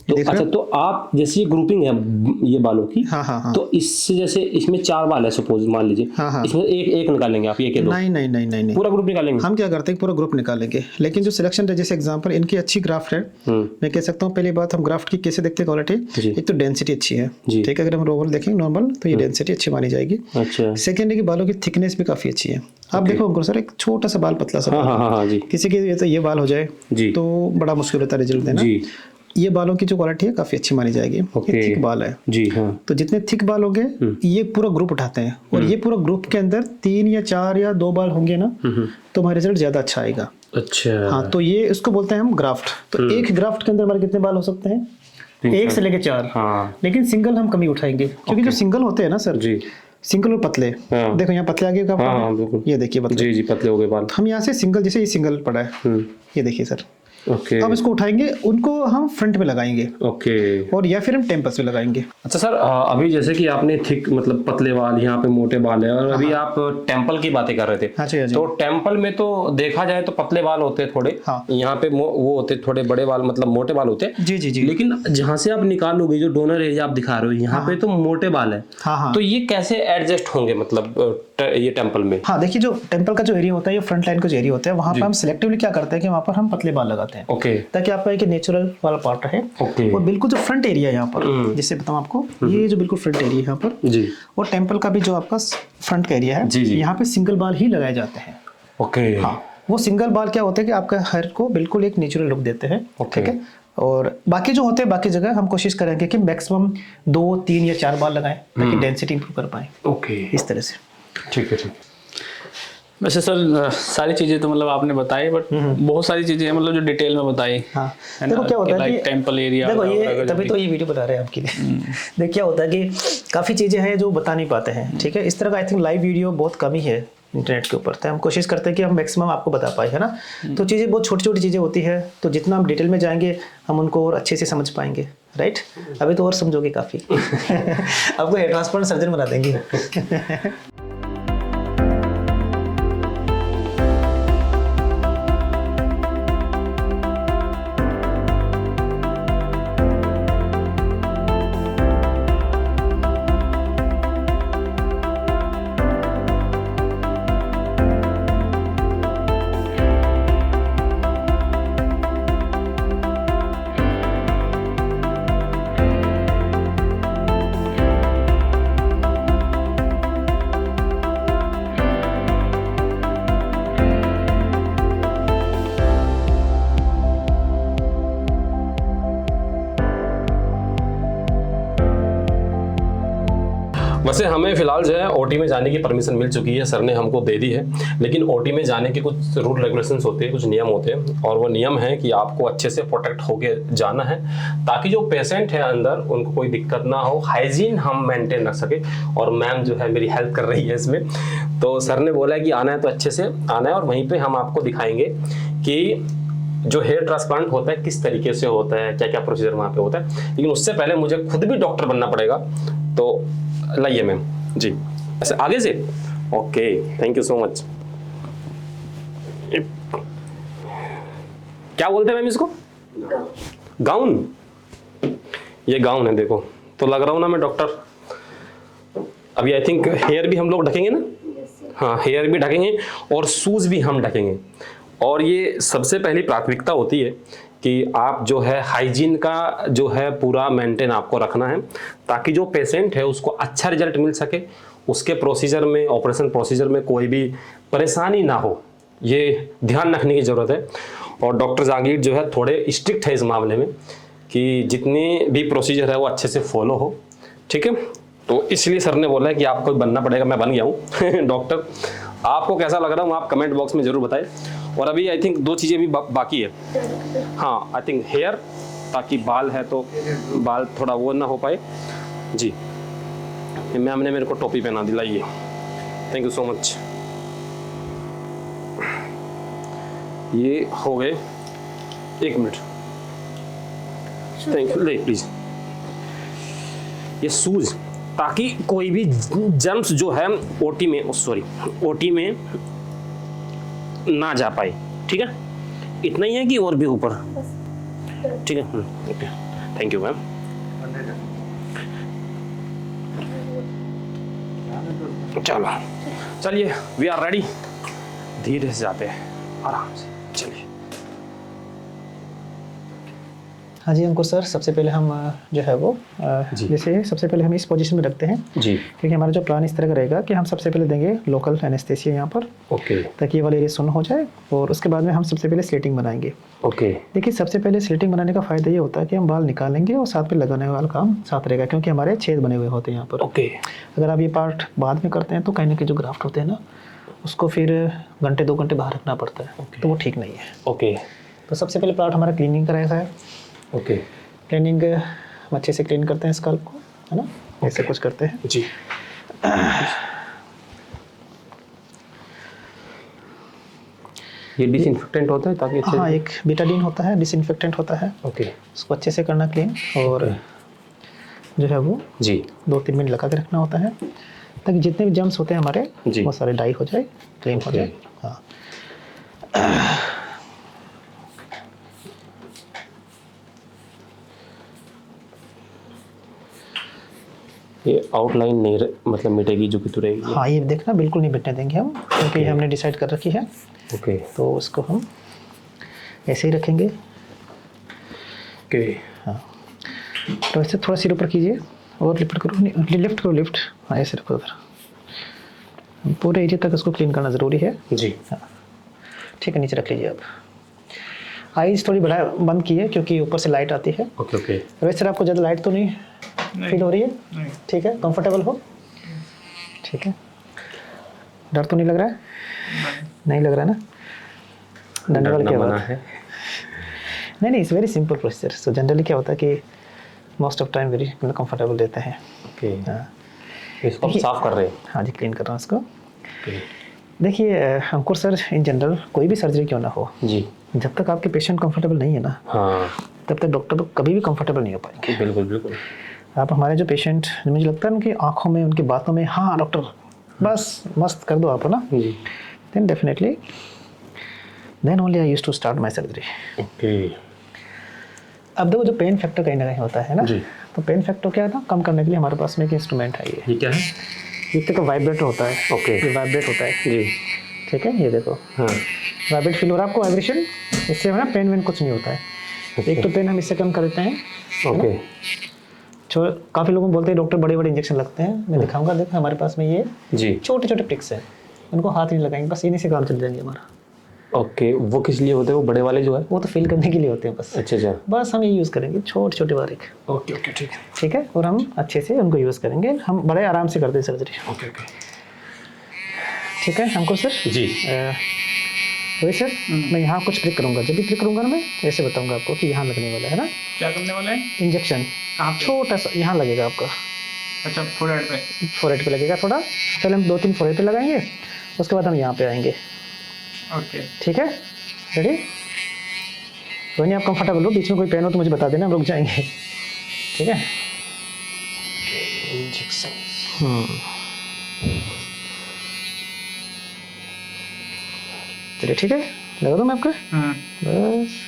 तो अच्छा, तो आप जैसे ये ग्रुपिंग है ये बालों की, हाँ हाँ हाँ, तो इससे जैसे इसमें 4 बाल है सपोज, मान लीजिए, हाँ हाँ, इसमें एक निकालेंगे आप, एक या 2? नहीं नहीं नहीं नहीं नहीं, पूरा ग्रुप निकालेंगे। हम क्या करते हैं पूरा ग्रुप निकालेंगे, लेकिन जो सिलेक्शन है, जैसे एग्जांपल इनकी अच्छी ग्राफ्ट है, मैं कह सकता हूँ। पहली बात, हम ग्राफ्ट की कैसे देखते हैं क्वालिटी, एक तो डेंसिटी अच्छी है, ठीक है? अगर हम रोबल देखेंगे नॉर्मल तो ये डेंसिटी अच्छी मानी जाएगी। अच्छा, सेकेंड है कि बालों की थिकनेस भी काफी अच्छी है। आप देखो सर, एक छोटा सा बाल, पतला सा बाल, हाँ जी, किसी के ये बाल हो जाए तो बड़ा मुश्किल होता है रिजल्ट देना। ये बालों की जो क्वालिटी है काफी अच्छी मानी जाएगी। ये थिक बाल है जी, हाँ। तो जितने थिक बाल होंगे ये पूरा ग्रुप उठाते हैं, और ये पूरा ग्रुप के अंदर 3 या 4 या 2 बाल होंगे ना तो हमारा रिजल्ट ज्यादा अच्छा आएगा। अच्छा, हाँ, तो ये इसको बोलते हैं हम ग्राफ्ट। तो एक ग्राफ्ट के अंदर हमारे कितने बाल हो सकते हैं? 1 से लेके 4, हाँ। लेकिन सिंगल हम कम ही उठाएंगे, क्योंकि जो सिंगल होते हैं ना सर जी, सिंगल और पतले, देखो यहाँ पतले आगे का, ये देखिए पतले, जी जी, पतले हो गए बाल। हम यहाँ से सिंगल, जैसे ये सिंगल पड़ा है, ये देखिए सर, ओके, अब इसको उठाएंगे, उनको हम फ्रंट में लगाएंगे, ओके, और या फिर हम टेम्पल्स में लगाएंगे। अच्छा सर, अभी जैसे कि आपने थिक मतलब पतले बाल, यहाँ पे मोटे बाल है, और अभी आप टेम्पल की बातें कर रहे थे। हाँ जी, तो टेम्पल में तो देखा जाए तो पतले बाल होते हैं थोड़े, हाँ। यहाँ पे वो होते थोड़े बड़े बाल, मतलब मोटे बाल होते हैं, जी जी जी। लेकिन जहाँ से आप निकालोगे, जो डोनर एरिया आप दिखा रहे हो, यहाँ पे तो मोटे बाल है, तो ये कैसे एडजस्ट होंगे मतलब ये टेम्पल में? हाँ देखिए, जो टेम्पल का जो एरिया होता है, ये फ्रंट लाइन का जो एरिया होता है, वहाँ पर हम सिलेक्टिवली क्या करते हैं कि वहाँ पर हम पतले बाल लगाते हैं, ओके, ताकि आपका एक नेचुरल वाला पार्ट रहे। और बिल्कुल जो फ्रंट एरिया है यहाँ पर, जिससे बताऊँ आपको, ये जो बिल्कुल फ्रंट एरिया है यहाँ पर जी, और टेम्पल का भी जो आपका फ्रंट का एरिया है, यहाँ पे सिंगल बाल ही लगाए जाते हैं, ओके, हाँ। वो सिंगल बाल क्या होता है कि आपका हेयर को बिल्कुल एक नेचुरल लुक देते हैं, ठीक है। और बाकी जो होते हैं बाकी जगह हम कोशिश करेंगे कि मैक्सिमम 2, 3 या 4 बाल लगाएं ताकि डेंसिटी इंप्रूव कर पाएं। ओके, इस तरह से। ठीक है, ठीक। वैसे सर सारी चीज़ें तो मतलब आपने बताई, बट बहुत सारी चीज़ें मतलब जो डिटेल में बताई। हाँ, देखो क्या होता है कि टेम्पल एरिया, देखो ये तभी तो ये वीडियो बना रहे हैं आपके लिए। देख क्या होता है कि काफ़ी चीज़ें हैं जो बता नहीं पाते हैं, ठीक है। इस तरह का आई थिंक लाइव वीडियो बहुत कम ही है इंटरनेट के ऊपर, तो हम कोशिश करते हैं कि हम मैक्सिमम आपको बता पाए, है ना। तो चीज़ें बहुत छोटी छोटी चीज़ें होती है, तो जितना हम डिटेल में जाएंगे हम उनको और अच्छे से समझ पाएंगे, राइट। अभी तो और समझोगे काफ़ी। आपको हेयर ट्रांसप्लांट सर्जन बना देंगे। वैसे हमें फिलहाल जो है ओटी में जाने की परमिशन मिल चुकी है, सर ने हमको दे दी है। लेकिन ओटी में जाने के कुछ रूल रेगुलेशंस होते हैं, कुछ नियम होते हैं, और वो नियम है कि आपको अच्छे से प्रोटेक्ट होके जाना है ताकि जो पेशेंट है अंदर उनको कोई दिक्कत ना हो, हाइजीन हम मेंटेन रख सके। और मैम जो है मेरी हेल्प कर रही है इसमें। तो सर ने बोला है कि आना है तो अच्छे से आना है, और वहीं पर हम आपको दिखाएंगे कि जो हेयर ट्रांसप्लांट होता है किस तरीके से होता है, क्या क्या प्रोसीजर वहाँ पे होता है। लेकिन उससे पहले मुझे खुद भी डॉक्टर बनना पड़ेगा, तो लाइए मैम जी। ऐसे आगे से, okay, thank you so much. क्या बोलते हैं मैम इसको? गाउन। ये गाउन है, देखो तो लग रहा हूँ ना मैं डॉक्टर। अभी आई थिंक हेयर भी हम लोग ढकेंगे ना? हाँ, हेयर भी ढकेंगे और शूज भी हम ढकेंगे। और ये सबसे पहली प्राथमिकता होती है कि आप जो है हाइजीन का जो है पूरा मेंटेन आपको रखना है ताकि जो पेशेंट है उसको अच्छा रिजल्ट मिल सके, उसके प्रोसीजर में, ऑपरेशन प्रोसीजर में कोई भी परेशानी ना हो, ये ध्यान रखने की ज़रूरत है। और डॉक्टर जहांगीर जो है थोड़े स्ट्रिक्ट है इस मामले में कि जितने भी प्रोसीजर है वो अच्छे से फॉलो हो, ठीक है। तो इसलिए सर ने बोला है कि आपको बनना पड़ेगा। मैं बन गया हूँ डॉक्टर। आपको कैसा लग रहा हूँ आप कमेंट बॉक्स में ज़रूर बताएं। और अभी आई थिंक 2 चीज़ें भी बाकी है। हाँ, आई थिंक हेयर, ताकि बाल है तो बाल थोड़ा वो ना हो पाए जी। मैम ने मेरे को टोपी पहना दिलाई है, थैंक यू सो मच। ये हो गए, 1 मिनट, थैंक यू। ले प्लीज, ये शूज, ताकि कोई भी जर्म्स जो है ओटी में ना जा पाए, ठीक है। इतना ही है कि और भी ऊपर, ठीक है। Okay, thank you ma'am. चलो चलिए, वी आर रेडी। धीरे से जाते हैं, आराम से चलिए। हाँ जी अंकुर सर, सबसे पहले हम जो है वो जैसे सबसे पहले हम इस पोजीशन में रखते हैं जी, क्योंकि हमारा जो प्लान इस तरह का रहेगा कि हम सबसे पहले देंगे लोकल एनेस्थेसिया यहाँ पर, ओके, ताकि ये वाला एरिया सुन्न हो जाए। और उसके बाद में हम सबसे पहले स्लेटिंग बनाएंगे। ओके, देखिए सबसे पहले स्लेटिंग बनाने का फ़ायदा ये होता है कि हम बाल निकालेंगे और साथ में लगाने वाला काम साथ रहेगा, क्योंकि हमारे छेद बने हुए होते हैं यहाँ पर। ओके। अगर आप ये पार्ट बाद में करते हैं तो कहीं ना कहीं जो ग्राफ्ट होते हैं ना, उसको फिर घंटे 2 घंटे बाहर रखना पड़ता है, तो वो ठीक नहीं है। ओके, तो सबसे पहले पार्ट हमारा क्लीनिंग का रहेगा है। ओके, क्लीनिंग हम अच्छे से क्लीन करते हैं स्कैल्प को, है ना, ऐसे कुछ करते हैं जी। ये डिसइंफेक्टेंट होता है ताकि अच्छे, हाँ, एक बीटाडीन होता है, डिसइंफेक्टेंट होता है। ओके, उसको अच्छे से करना क्लीन, और जो है वो जी 2-3 मिनट लगा के रखना होता है ताकि जितने भी जम्स होते हैं हमारे जी, वो सारे डाई हो जाए, क्लीन हो जाए। हाँ, ये आउटलाइन नहीं मतलब मिटेगी जो कि तो रहेगी। हाँ, ये देखना बिल्कुल नहीं मिटने देंगे हम, क्योंकि हमने डिसाइड कर रखी है। ओके, तो उसको हम ऐसे ही रखेंगे। ओके, हाँ, तो ऐसे थोड़ा सिर ऊपर कीजिए और लिफ्ट करो, लिफ्ट करो, लिफ्ट। हाँ, ऐसे रखो उधर। पूरे एरिया तक इसको क्लीन करना ज़रूरी है जी। हाँ, ठीक है, नीचे रख लीजिए आप। आईज थोड़ी बढ़ा बंद की है क्योंकि ऊपर से लाइट आती है। Okay okay. वैसे सर आपको ज़्यादा लाइट तो नहीं फील हो रही है? ठीक है, कंफर्टेबल हो? ठीक है, डर तो नहीं लग रहा है? नहीं लग रहा है ना? डरने वाला क्या बात है? नहीं, it's very simple procedure. So generally क्या होता है कि most of time very comfortable रहते हैं। ओके। हाँ, इसको आप साफ कर रहे हैं? हाँ जी, क्लीन कर रहा हूँ इसको। देखिए अंकुर सर, इन जनरल कोई भी सर्जरी क्यों ना हो जी, जब तक आपके पेशेंट कंफर्टेबल नहीं है ना, हाँ, तब तक डॉक्टर तो कभी भी कंफर्टेबल नहीं हो पाएंगे। बिल्कुल बिल्कुल। आप हमारे जो पेशेंट, मुझे लगता है उनकी आंखों में, उनकी बातों में, हाँ डॉक्टर बस मस्त कर दो आप ना, जी, then definitely then only I used to start my surgery. Okay. अब देखो, जो पेन फैक्टर कहीं ना कहीं होता है ना जी। तो पेन फैक्टर क्या है ना, कम करने के लिए हमारे पास में एक इंस्ट्रूमेंट है। ये क्या है? ये देखो वाइब्रेटर होता है। ओके। ये वाइब्रेट होता है, जी, ठीक है, ये देखो हाँ, वाइब्रेट फील हो रहा है आपको, वाइब्रेशन। इससे ना पेन वेन कुछ नहीं होता है। एक तो पेन हम इससे कम कर देते हैं। ओके। काफ़ी लोग बोलते हैं डॉक्टर बड़े बड़े इंजेक्शन लगते हैं, मैं दिखाऊंगा। देखो हमारे पास में ये जी, छोटे छोटे प्रिक्स हैं, उनको हाथ नहीं लगाएंगे, बस इन्हीं से काम चल जाएंगे हमारा। ओके। वो किस लिए होते हैं, वो बड़े वाले जो है? वो तो फिल करने के लिए होते हैं बस। अच्छा अच्छा। बस हम ये यूज़ करेंगे छोटे छोटे बारीक। ओके ओके, ठीक है। ठीक है, और हम अच्छे से उनको यूज़ करेंगे। हम बड़े आराम से करते हैं सर्जरी। ओके ओके, ठीक है अंकुर सर जी, वही सर, मैं यहाँ कुछ क्लिक करूँगा। जब भी क्लिक करूँगा ना, मैं ऐसे बताऊँगा आपको कि यहाँ लगने वाला है ना। क्या करने वाला है? इंजेक्शन कहाँ पे? छोटा सा यहाँ लगेगा आपका। अच्छा, फोरहेड पे? फोरहेड पे लगेगा थोड़ा। पहले हम 2-3 फोरहेड पे लगाएंगे, उसके बाद हम यहाँ पे आएंगे। ओके। ठीक है, रेडी? कोई नहीं, आप कंफर्टेबल हो, बीच में कोई पेन हो तो मुझे बता देना, हम रुक जाएंगे। ठीक है। इंजेक्शन। चलिए ठीक है, लगा दूँ मैं आपका? बस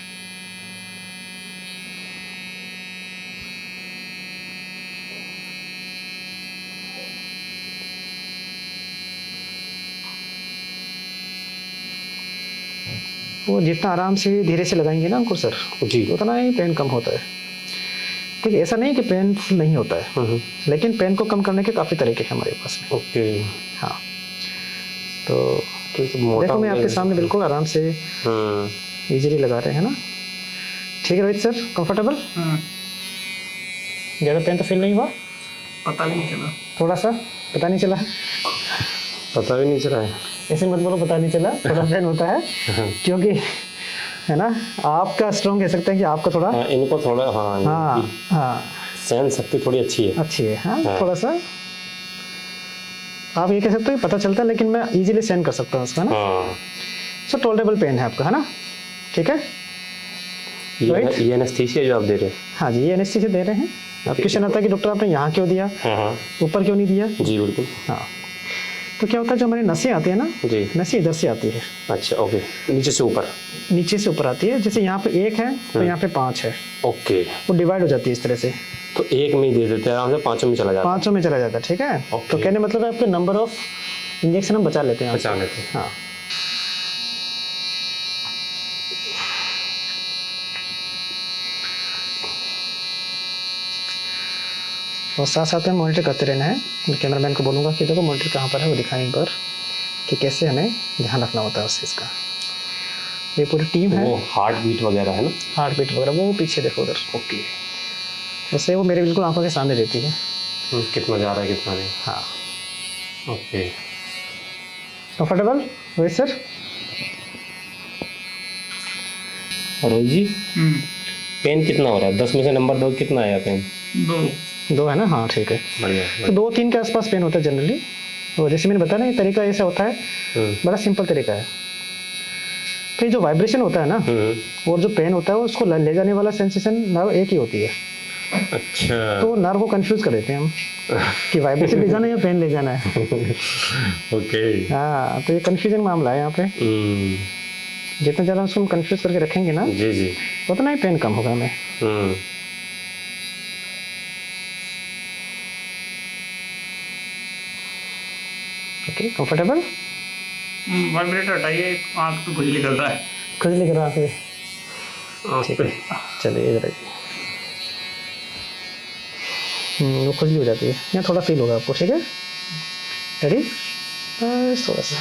वो जितना आराम से धीरे से लगाएंगे ना अंकुर सर, जी, उतना ही पेन कम होता है। ठीक है, ऐसा नहीं कि पेनफुल नहीं होता है, लेकिन पेन को कम करने के काफ़ी तरीके हैं हमारे पास में। ओके। हाँ, तो देखो मैं आपके सामने बिल्कुल आराम से इजीली लगा रहे हैं ना। ठीक है रोहित सर, कंफर्टेबल? ज़्यादा पेन तो फील नहीं हुआ? पता भी नहीं चला। थोड़ा सा पता नहीं चला? पता भी नहीं चला है? ऐसे मत बोलो पता नहीं चला, थोड़ा पेन होता है क्योंकि है ना, आपका स्ट्रॉन्ग कह सकते हैं कि आपका थोड़ा, हाँ, इनको थोड़ा, हाँ हाँ हाँ सहन शक्ति थोड़ी अच्छी है। अच्छी है। हाँ, थोड़ा सा आप ये कह सकते हो कि पता चलता है, लेकिन मैं इजीली सहन कर सकता हूँ उसका ना। हाँ, सो टॉलरेबल पेन है आपका, है ना? ठीक है, ये एनेस्थीसिया जो आप दे रहे हैं? हाँ जी, ये एनेस्थीसिया दे रहे हैं। अब क्वेश्चन आता है कि डॉक्टर आपने यहाँ क्यों दिया, हाँ, ऊपर क्यों नहीं दिया? जी बिल्कुल। हाँ, तो क्या होता है, जो हमारी नसें आती है ना, जी, नसें इधर से आती है। अच्छा, ओके। नीचे से ऊपर? नीचे से ऊपर आती है। जैसे यहाँ पे 1 है तो यहाँ पे 5 है, ओके। वो डिवाइड हो जाती है इस तरह से। तो 1 में ही दे देते हैं आराम से, 5 में चला जाता है। 5 में चला जाता है। ठीक है, ओके। तो कहने मतलब है आपके नंबर ऑफ इंजेक्शन हम बचा लेते हैं। बचा लेते हैं। हाँ, और साथ साथ में मॉनिटर करते रहना है। मैं कैमरामैन को बोलूँगा कि देखो मॉनिटर कहाँ पर है, वो दिखाएं एक बार कि कैसे हमें ध्यान रखना होता है उस चीज़ का। ये पूरी टीम है। वो हार्ट बीट वगैरह है ना? हार्ट बीट वगैरह वो पीछे देखो उधर। ओके। उससे वो मेरे बिल्कुल आंखों के सामने रहती है। कितना जा रहा है कितना नहीं? हाँ, okay. Comfortable Rohit sir? Rohit ji, pain कितना हो रहा है? 10 में से नंबर 2 कितना आया पेन? 2 है ना? हाँ ठीक है, बढ़िया। तो 2-3 के आसपास पेन होता है जनरली। और जैसे मैंने बताया ना, ये तरीका ऐसा होता है, बड़ा सिंपल तरीका है। तो ये जो वाइब्रेशन होता है ना और जो पेन होता है, वो उसको ले जाने वाला सेंसेशन नर्व एक ही होती है। अच्छा, तो नर्व को कंफ्यूज कर देते हैं हम कि वाइब्रेशन ले जाना है या पेन ले जाना है। ओके। हाँ, तो ये कंफ्यूजन मामला है यहाँ पे। जितना ज़्यादा उसको हम कंफ्यूज करके रखेंगे ना, जी जी, उतना ही पेन कम होगा हमें। Okay, comfortable? वाइब्रेटर हटाइए, आँख पे खुजली करता है। खुजली करा के? ठीक है, चलिए इधर आइए। वो खुजली हो जाती है, यहाँ थोड़ा फील होगा आपको। ठीक है, रेडी? बस थोड़ा सा।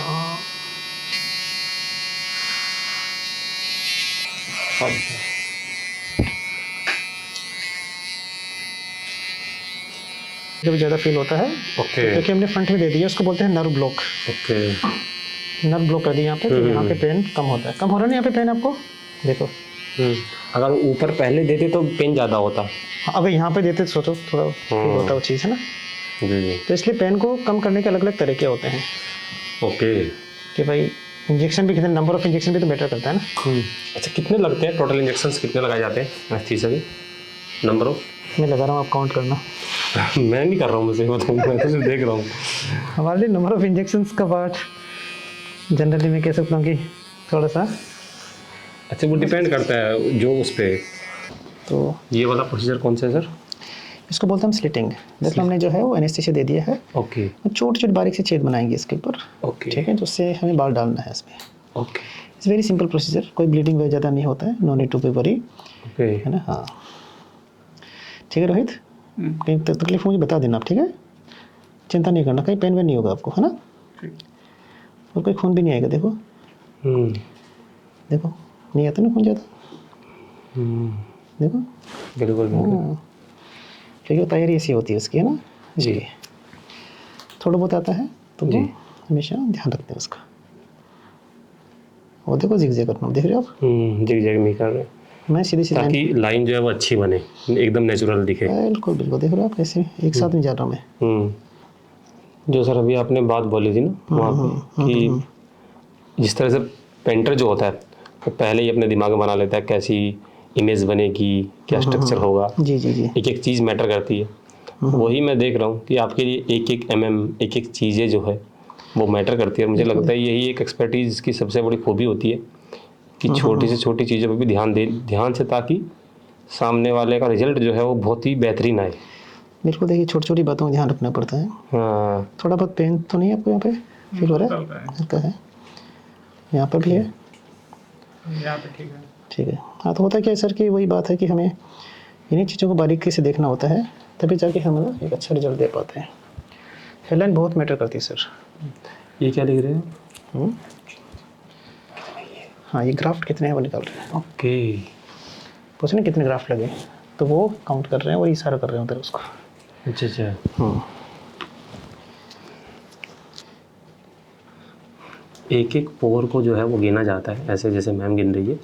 जब ज़्यादा फील होता है ओके क्योंकि हमने फ्रंट में दे दिया, उसको बोलते हैं nerve block. Okay nerve block कर दिया यहाँ पे, तो यहाँ पे पेन कम होता है। कम हो रहा है ना यहाँ पे पेन आपको, देखो। अगर ऊपर पहले देते तो पेन ज़्यादा होता। अगर यहाँ पे देते तो सोचो थोड़ा फील होता वो चीज़, है ना। जी जी। तो इसलिए पेन को कम करने के अलग अलग तरीके होते हैं। ओके कि भाई इंजेक्शन भी कितने, नंबर ऑफ इंजेक्शन भी तो मैटर करता है ना। अच्छा, कितने लगते हैं टोटल इंजेक्शंस, कितने लगाए जाते हैं एनेस्थीसिया के? नंबर ऑफ मैं लगा रहा हूँ, आप काउंट करना। मैं नहीं कर रहा हूँ, मुझे बताऊँ, मैं तो सिर्फ देख रहा हूँ। हमारे लिए नंबर ऑफ इंजेक्शंस का पार्ट जनरली मैं कह सकता हूँ कि थोड़ा सा, अच्छा, वो डिपेंड करता है जो उस पर। तो ये वाला प्रोसीजर कौन सा है सर? इसको बोलते हैं हम स्लिटिंग। जैसे हमने जो है वो एनेस्थीसिया दे दिया है, ओके छोटे छोटे बारीक से छेद बनाएंगे इसके ऊपर, ओके ठीक है, जिससे हमें बाल डालना है इसमें। Okay it's very simple procedure, कोई ब्लीडिंग वगैरह ज़्यादा नहीं होता है, no need to be worry, okay. है ना। हाँ ठीक है रोहित, कहीं तकलीफ मुझे बता देना आप, ठीक है, चिंता नहीं करना, कहीं पेन वेन नहीं होगा आपको, है ना। और कोई खून भी नहीं आएगा, देखो देखो, नहीं आता ना खून ज़्यादा, देखो। बिल्कुल बिल्कुल। हाँ, ठीक है, तैयारी ऐसी होती है उसकी, है ना जी। थोड़ा बहुत आता है तो वो हमेशा ध्यान रखते हैं उसका। और देखो जिग करना, देख रहे हो आप, जिग नहीं कर रहे, मैं सीधी सीधी ताकि लाइन जो है वो अच्छी बने, एकदम नेचुरल दिखे। बिल्कुल बिल्कुल, देख रहे हो आप कैसे एक साथ में जा रहा हूँ मैं। जो सर अभी आपने बात बोली थी ना वहाँ पे कि जिस तरह से पेंटर जो होता है वो पहले ही अपने दिमाग में बना लेता है कैसी इमेज बनेगी, क्या स्ट्रक्चर होगा, जी जी जी। एक एक चीज़ मैटर करती है। वही मैं देख रहा हूँ कि आपके लिए एक एक एक एक चीज़ें जो है वो मैटर करती है। मुझे लगता है यही एक एक्सपर्टीज़ की सबसे बड़ी खूबी होती है कि छोटी से छोटी चीज़ों पर भी ध्यान से, ताकि सामने वाले का रिजल्ट जो है वो बहुत ही बेहतरीन आए। बिल्कुल, देखिए छोटी छोटी बातों का ध्यान रखना पड़ता है। हाँ, थोड़ा बहुत पेन तो नहीं आपको यहाँ पे फील हो रहा है? हल्का है, यहाँ पर भी है, यहाँ पे ठीक है। ठीक है। हाँ तो होता क्या है सर कि वही बात है कि हमें इन्हीं चीज़ों को बारीकी से देखना होता है, तभी जाके हम ना एक अच्छा रिजल्ट दे पाते हैं। हेडलाइन बहुत मैटर करती है सर। ये क्या लिख रहे हैं? हाँ, ये ग्राफ्ट कितने हैं वो निकाल रहे हैं। ओके, पूछे ना कितने ग्राफ्ट लगे, तो वो काउंट कर रहे हैं और इशारा कर रहे हैं उधर उसको। अच्छा अच्छा। एक एक पोर को जो है वो गिना जाता है, ऐसे जैसे मैम गिन रही है,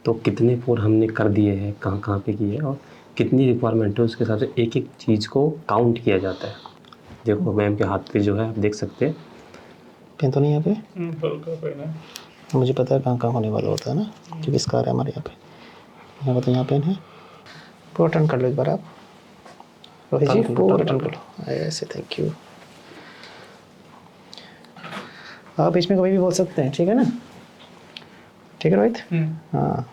तो कितने पोर हमने कर दिए हैं, कहाँ कहाँ पे किए और कितनी रिक्वायरमेंट है, उसके हिसाब से एक एक चीज़ को काउंट किया जाता है। देखो मैम के हाथ पे जो है आप देख सकते हैं। पेन तो नहीं यहाँ पे? मुझे पता है कहाँ कहाँ होने वाला होता है ना, क्योंकि स्कार है हमारे यहाँ पे। यहाँ तो यहाँ पेन है, पूरा टर्न कर लो एक बार आप रोहित जी, पूरा टर्न कर लो ऐसे। Thank you. आप इसमें कभी भी बोल सकते हैं, ठीक है ना, ठीक है रोहित। हाँ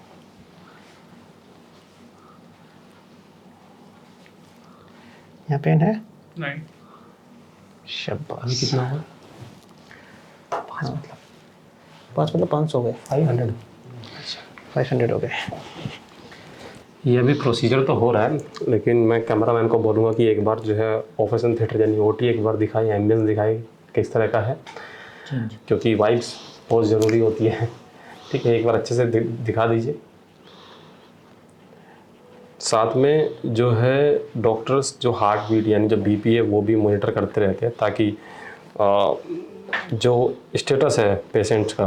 यहाँ पेन है नहीं, शाबाश। कितना हुआ? 5 मतलब 500 हो गए, 500 हो गए। ये भी प्रोसीजर तो हो रहा है, लेकिन मैं कैमरामैन को बोलूँगा कि एक बार जो है ऑपरेशन थिएटर यानी ओटी एक बार दिखाई, एम्बियंस दिखाई किस तरह का है, क्योंकि वाइब्स बहुत ज़रूरी होती है। ठीक है, एक बार अच्छे से दिखा दीजिए। साथ में जो है डॉक्टर्स जो हार्ट बीट यानी जो बीपी है वो भी मॉनिटर करते रहते हैं, ताकि जो स्टेटस है पेशेंट्स का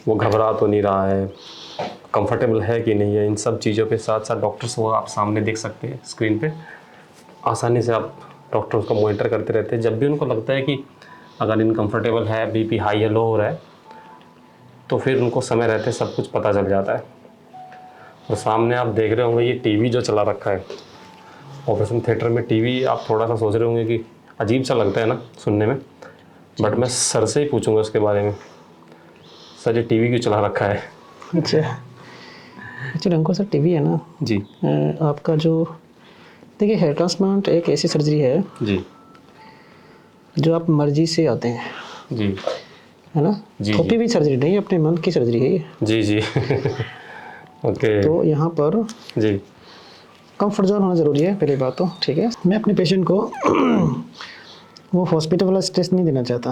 वो घबरा तो नहीं रहा है, कंफर्टेबल है कि नहीं है, इन सब चीज़ों के साथ साथ डॉक्टर्स को आप सामने देख सकते हैं स्क्रीन पे, आसानी से आप डॉक्टर्स को मॉनिटर करते रहते हैं। जब भी उनको लगता है कि अगर इनकम्फर्टेबल है, बीपी हाई या लो हो रहा है, तो फिर उनको समय रहते सब कुछ पता चल जाता है। और सामने आप देख रहे होंगे ये टीवी जो चला रखा है ऑपरेशन थिएटर में, टीवी आप थोड़ा सा सोच रहे होंगे कि अजीब सा लगता है ना सुनने में, बट मैं सर से ही पूछूंगा उसके बारे में, सर ये टीवी क्यों चला रखा है? अच्छा, एक्चुअली अंकुर सर टीवी है ना जी, आपका जो देखिए हेयर ट्रांसप्लांट एक ऐसी सर्जरी है जी, जो आप मर्जी से आते हैं, जी, है ना, थोपी भी सर्जरी नहीं, अपने मन की सर्जरी है ये। जी जी। ओके, तो यहाँ पर जी, कंफर्ट जोन होना ज़रूरी है पहली बात तो, ठीक है। मैं अपने पेशेंट को वो हॉस्पिटल वाला स्ट्रेस नहीं देना चाहता,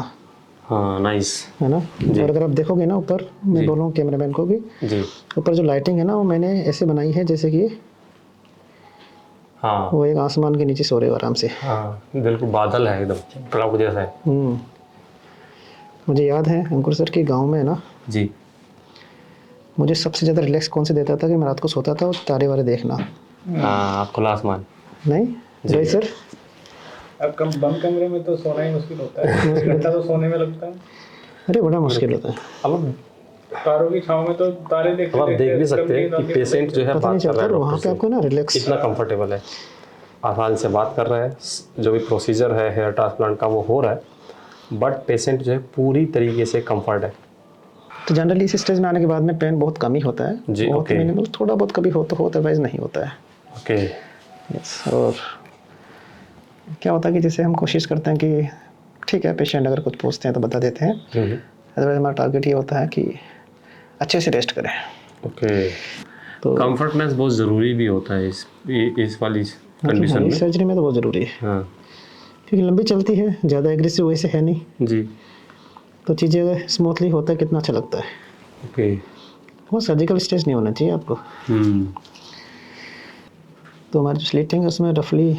हाँ नाइस है ना। और अगर आप देखोगे ना ऊपर, मैं बोल रहा हूँ कैमरामैन को भी, जी ऊपर जो लाइटिंग है ना वो मैंने ऐसे बनाई है जैसे कि हाँ वो एक आसमान के नीचे सो रहे हो आराम से। हाँ बिल्कुल बादल है एकदम क्लाउड जैसा है। मुझे याद है अंकुर सर के गांव में ना, जी मुझे सबसे ज़्यादा रिलैक्स कौन से देता था कि मैं रात को सोता था और तारे वारे देखना। हाँ खुला आसमान। नहीं रोहित सर? अब बंद कमरे में तो सोना ही मुश्किल होता है, घंटा तो सोने में लगता है। अरे बड़ा मुश्किल होता है। अब तारों की छांव में तो तारे देखते आप देख भी सकते हैं कि पेशेंट जो है पता नहीं बात कर चलता, रहा है वहाँ डॉक्टर पे से, आपको ना रिलैक्स। कितना कंफर्टेबल है, आसान से बात कर रहा है, जो भी प्रोसीजर है हेयर ट्रांसप्लांट का वो हो रहा है, बट पेशेंट जो है पूरी तरीके से कंफर्ट है। तो जनरली इस स्टेज में आने के बाद में पेन बहुत कम ही होता है जी, बहुत ओके। मिनिमल, थोड़ा बहुत कभी हो तो हो, अदरवाइज नहीं होता है। Okay yes. और क्या होता है कि जैसे हम कोशिश करते हैं कि ठीक है पेशेंट अगर कुछ पूछते हैं तो बता देते हैं, अदरवाइज हमारा टारगेट ये होता है कि अच्छे से रेस्ट करें। ओके तो कंफर्टनेस बहुत ज़रूरी भी होता है इस वाली कंडीशन में। सर्जरी में तो बहुत ज़रूरी है, हाँ क्योंकि लंबी चलती है, ज़्यादा एग्रेसिव वैसे है नहीं, जी तो चीज़ें अगर स्मूथली होता है कितना अच्छा लगता है। ओके वो सर्जिकल स्टेज नहीं होना चाहिए आपको। तो हमारी जो स्लीटिंग है उसमें रफली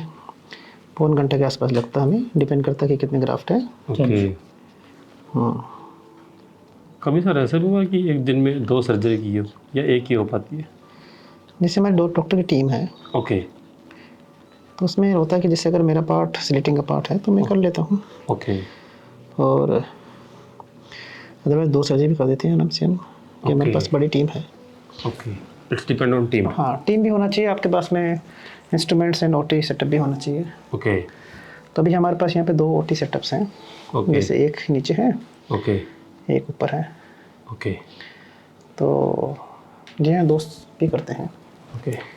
1 घंटे के आसपास लगता है, हमें डिपेंड करता है कि कितने ग्राफ्ट है। ओके। हाँ कभी सर ऐसा भी हुआ कि एक दिन में 2 सर्जरी की हो या एक ही हो पाती है? जैसे हमारे 2 डॉक्टर की टीम है, ओके तो उसमें होता है कि जैसे अगर मेरा पार्ट स्लीटिंग का पार्ट है तो मैं कर लेता हूँ, ओके और अदरवाइज 2 सर्जरी भी कर देते हैं आराम से हम, कि हमारे ओके। पास बड़ी टीम है। Okay it's depend on team. हाँ टीम भी होना चाहिए आपके पास में, इंस्ट्रूमेंट्स एंड ओटी सेटअप भी होना चाहिए। ओके तो अभी हमारे पास यहाँ पे 2 ओटी सेटअप्स हैं, ओके जैसे एक नीचे है ओके एक ऊपर है, ओके तो जी हाँ दोस्त भी करते हैं। ओके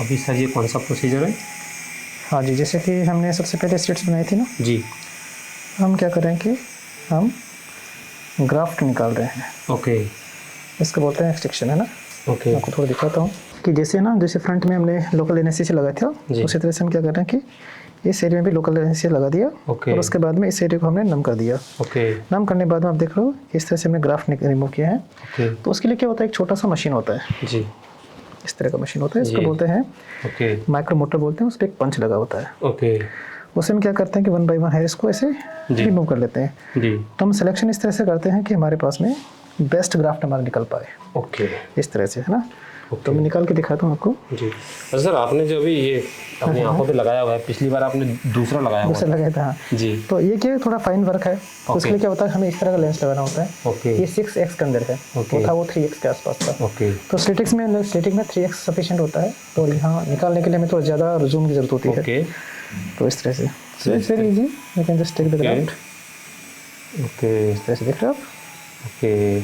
अभी सर ये कौन सा प्रोसीजर है? हाँ जी, जैसे कि हमने सबसे पहले स्लिट्स बनाई थी ना, जी हम क्या कर रहे हैं कि हम ग्राफ्ट निकाल रहे हैं। ओके इसको बोलते हैं एक्सट्रैक्शन, है ना। ओके आपको थोड़ा दिखाता हूँ कि जैसे ना, जैसे फ्रंट में हमने लोकल एनेस्थीसिया से लगाया था, उसी तरह से हम क्या कर रहे हैं कि इस एरिया में भी लोकल एनेस्थीसिया लगा दिया, ओके। और उसके बाद में इस एरिया को हमने नम कर दिया। ओके नम करने के बाद में आप देख रहे हो इस तरह से हमने ग्राफ्ट रिमूव किया है। ओके तो उसके लिए क्या होता है, एक छोटा सा मशीन होता है, जी इस तरह का मशीन होता है, इसको जी। बोलते हैं ओके माइक्रो मोटर बोलते हैं, उस पर एक पंच लगा होता है। ओके उससे हम क्या करते हैं कि 1 बाय 1 हेयर्स को ऐसे रिमूव कर लेते हैं। जी तो हम सिलेक्शन इस तरह से करते हैं कि हमारे पास में बेस्ट ग्राफ्ट हमारा निकल पाए, ओके इस तरह से, है ना। तो मैं निकाल के दिखाता हूँ आपको। जी। अच्छा सर आपने जो अभी ये अपनी आंखों पे लगाया हुआ है, पिछली बार आपने दूसरा लगाया हुआ दूसरा लगाया था, हाँ। है जी। तो ये क्या थोड़ा फाइन वर्क है, तो उसके लिए क्या होता है हमें इस तरह का लेंस लगाना होता है। ओके ये 6x के अंदर है, ओके। वो था वो 3x के आसपास था। ओके तो स्टेटिक में 3x सफिशिएंट होता है, और यहाँ निकालने के लिए हमें थोड़ा ज़्यादा जूम की जरूरत होती है। ओके तो इस तरह से it's very easy, you can just take the graft. Okay इस तरह से देख रहे हो आप, ओके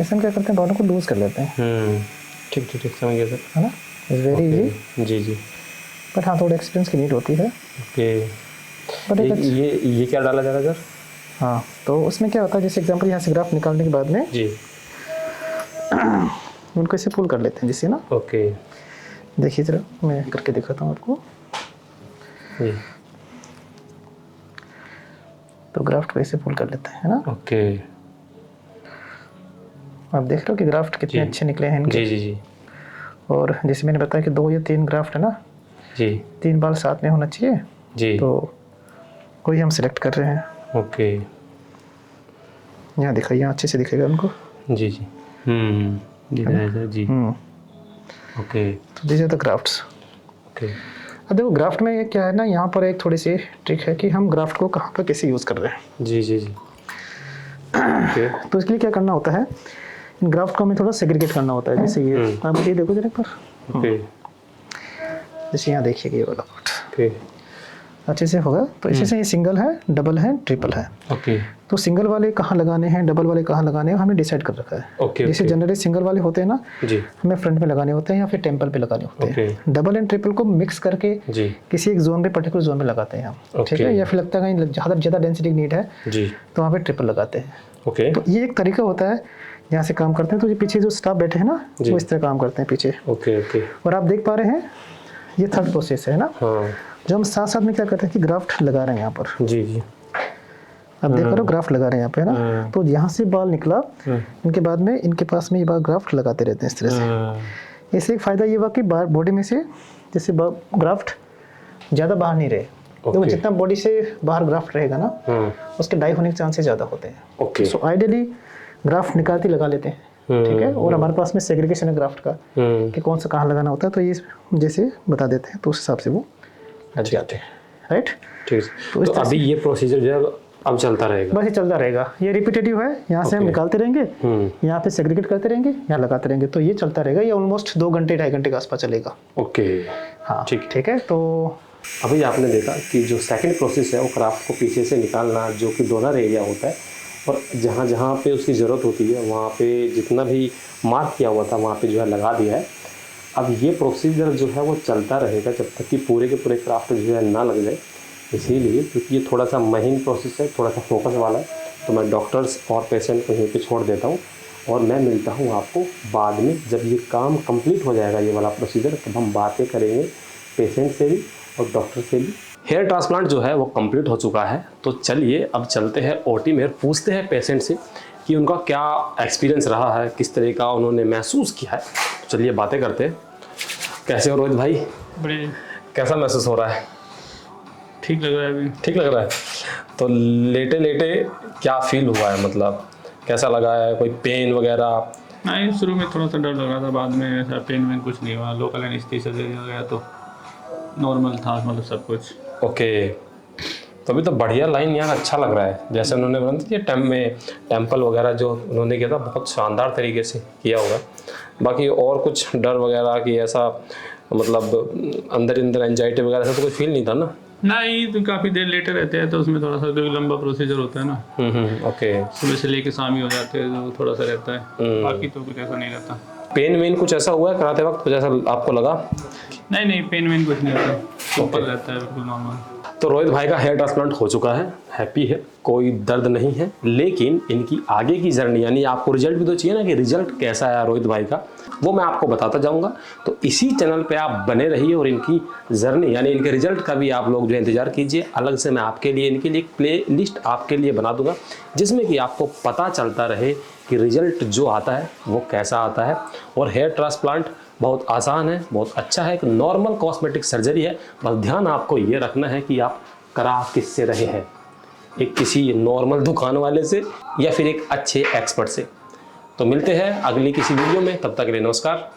ऐसे हम क्या करते हैं, दोनों को लूज कर लेते हैं, ठीक ठीक ठीक समझ गया सर। है ना। इट्स वेरी इजी, जी जी बट हाँ थोड़ा एक्सपीरियंस की नीड होती है। ओके। बट ये क्या डाला जाएगा सर? हाँ, तो उसमें क्या होता है, जैसे एग्जांपल यहाँ से ग्राफ निकालने के बाद में जी उनको ऐसे पुल कर लेते हैं, जिससे ना, ओके देखिए जरा मैं करके दिखाता हूँ आपको। जी तो ग्राफ्ट को ऐसे पुल कर लेते हैं, है ना। ओके आप देख रहे हो कि ग्राफ्ट कितने अच्छे निकले हैं इनके। जी जी जी और जैसे मैंने बताया कि 2 या 3 ग्राफ्ट है ना, जी 3 बाल साथ में होना चाहिए, जी तो कोई हम सिलेक्ट कर रहे हैं। ओके यहाँ दिखाइए, यहाँ अच्छे से दिखेगा उनको। जी जी जी सर जी ओके तो this are the grafts. Okay अब देखो ग्राफ्ट में ये क्या है ना, यहाँ पर एक थोड़ी सी ट्रिक है कि हम ग्राफ्ट को कहाँ पर कैसे यूज़ कर रहे हैं। जी जी जी। ओके तो इसके लिए क्या करना होता है, इन ग्राफ्ट को हमें थोड़ा सेग्रीगेट करना होता है। जैसे ये आप ये देखो जरा एक बार, ओके जैसे यहाँ देखिए ये वाला पार्ट ओके अच्छे से होगा। तो इसी से ये सिंगल है, डबल है, ट्रिपल है। ओके तो सिंगल वाले कहाँ लगाने हैं, डबल वाले कहाँ लगाने हैं, हमने डिसाइड कर रखा है। ओके जैसे जनरली सिंगल वाले होते हैं ना, जी हमें फ्रंट में लगाने होते हैं या फिर टेम्पल पे लगाने होते हैं। ओके डबल एंड ट्रिपल को मिक्स करके जी किसी एक जोन पे, पर्टिकुलर जोन में लगाते हैं हम, ठीक ओके। है। या फिर लगता है कहीं ज़्यादा डेंसिटी नीड है जी तो वहाँ पे ट्रिपल लगाते हैं। ओके तो ये एक तरीका होता है यहाँ से काम करते हैं। तो ये पीछे जो स्टाफ बैठे हैं ना, जी। वो इस तरह काम करते हैं पीछे। ओके ओके और आप देख पा रहे हैं ये थर्ड प्रोसेस है ना, हाँ जो हम साथ साथ में क्या करते हैं कि ग्राफ्ट लगा रहे हैं यहाँ पर। जी जी आप देख पा रहे हो ग्राफ्ट लगा रहे हैं यहाँ पे ना। तो यहाँ से बाल निकला, इनके बाद में इनके पास में ये बाल ग्राफ्ट लगाते रहते हैं इस तरह से। इससे एक फ़ायदा ये हुआ कि बॉडी में से जैसे ग्राफ्ट ज़्यादा बाहर नहीं रहे। देखो जितना बॉडी से बाहर ग्राफ्ट रहेगा ना, उसके डाई होने के चांसेस ज़्यादा होते हैं। ओके सो आइडियली ग्राफ्ट निकालते लगा लेते हैं, ठीक है। और हमारे पास में सेग्रीगेशन है ग्राफ्ट का कि कौन सा कहाँ लगाना होता है, तो ये जैसे बता देते हैं तो उस हिसाब से वो लग जाते हैं, राइट। ठीक है। तो अभी ये प्रोसीजर जो है अब चलता रहेगा, बस ये चलता रहेगा, ये रिपीटेटिव है। यहाँ से हम निकालते रहेंगे, यहाँ पे सेग्रीगेट करते रहेंगे, यहाँ लगाते रहेंगे। तो ये चलता रहेगा, ये ऑलमोस्ट 2 घंटे 2.5 घंटे के आसपास चलेगा। ओके हाँ ठीक। ठीक है। तो अभी आपने देखा कि जो सेकंड प्रोसेस है वो क्राफ्ट को पीछे से निकालना, जो कि डोनर एरिया होता है, और जहाँ जहाँ पे उसकी ज़रूरत होती है वहाँ पे जितना भी मार्क किया हुआ था वहाँ पे जो है लगा दिया है। अब ये प्रोसीजर जो है वो चलता रहेगा जब तक कि पूरे के पूरे क्राफ्ट जो है ना लग जाए। इसीलिए क्योंकि ये थोड़ा सा महीन प्रोसेस है, थोड़ा सा फोकस वाला है, तो मैं डॉक्टर्स और पेशेंट को यहीं पे छोड़ देता हूँ और मैं मिलता हूँ आपको बाद में। जब ये काम कंप्लीट हो जाएगा ये वाला प्रोसीजर, तब हम बातें करेंगे पेशेंट से भी और डॉक्टर से भी। हेयर ट्रांसप्लांट जो है वो कंप्लीट हो चुका है, तो चलिए अब चलते हैं ओटी में, पूछते हैं पेशेंट से कि उनका क्या एक्सपीरियंस रहा है, किस तरह का उन्होंने महसूस किया है। तो चलिए बातें करते हैं। कैसे हो रोहित भाई? बढ़िया। कैसा महसूस हो रहा है? ठीक लग रहा है अभी। ठीक लग रहा है। तो लेटे लेटे क्या फील हुआ है, मतलब कैसा लगा है? कोई पेन वगैरह? नहीं, शुरू में थोड़ा सा डर लग रहा था, बाद में ऐसा पेन वेन कुछ नहीं हुआ। लोकल एनेस्थीसिया दे दिया गया तो नॉर्मल था, मतलब सब कुछ। ओके, तो अभी तो बढ़िया लाइन यार, अच्छा लग रहा है। जैसे उन्होंने बोला कि टेम्पल वगैरह जो उन्होंने किया था बहुत शानदार तरीके से किया होगा। बाकी और कुछ डर वगैरह की ऐसा, मतलब अंदर एंजाइटी वगैरह ऐसा तो कुछ फील नहीं था ना? नहीं, तो काफ़ी देर लेटे रहते हैं तो उसमें थोड़ा सा लंबा प्रोसीजर होता है ना। ओके। सुबह से लेके शाम ही हो जाते हैं तो थोड़ा सा रहता है, बाकी तो कुछ ऐसा नहीं रहता। पेन वेन कुछ ऐसा हुआ है कराते वक्त, कुछ ऐसा आपको लगा? नहीं, पेन वेन कुछ नहीं होता, सिंपल रहता है, बिल्कुल नॉर्मल। तो रोहित भाई का हेयर ट्रांसप्लांट हो चुका है, हैप्पी है, कोई दर्द नहीं है। लेकिन इनकी आगे की जर्नी, यानी आपको रिजल्ट भी तो चाहिए ना कि रिजल्ट कैसा आया रोहित भाई का, वो मैं आपको बताता जाऊंगा। तो इसी चैनल पे आप बने रहिए और इनकी जर्नी यानी इनके रिजल्ट का भी आप लोग जो इंतजार कीजिए। अलग से मैं आपके लिए इनके लिए एक प्ले लिस्ट आपके लिए बना दूंगा, जिसमें कि आपको पता चलता रहे कि रिजल्ट जो आता है वो कैसा आता है। और हेयर ट्रांसप्लांट बहुत आसान है, बहुत अच्छा है, एक नॉर्मल कॉस्मेटिक सर्जरी है। बस ध्यान आपको ये रखना है कि आप करा किससे रहे हैं, एक किसी नॉर्मल दुकान वाले से या फिर एक अच्छे एक्सपर्ट से। तो मिलते हैं अगली किसी वीडियो में, तब तक के लिए नमस्कार।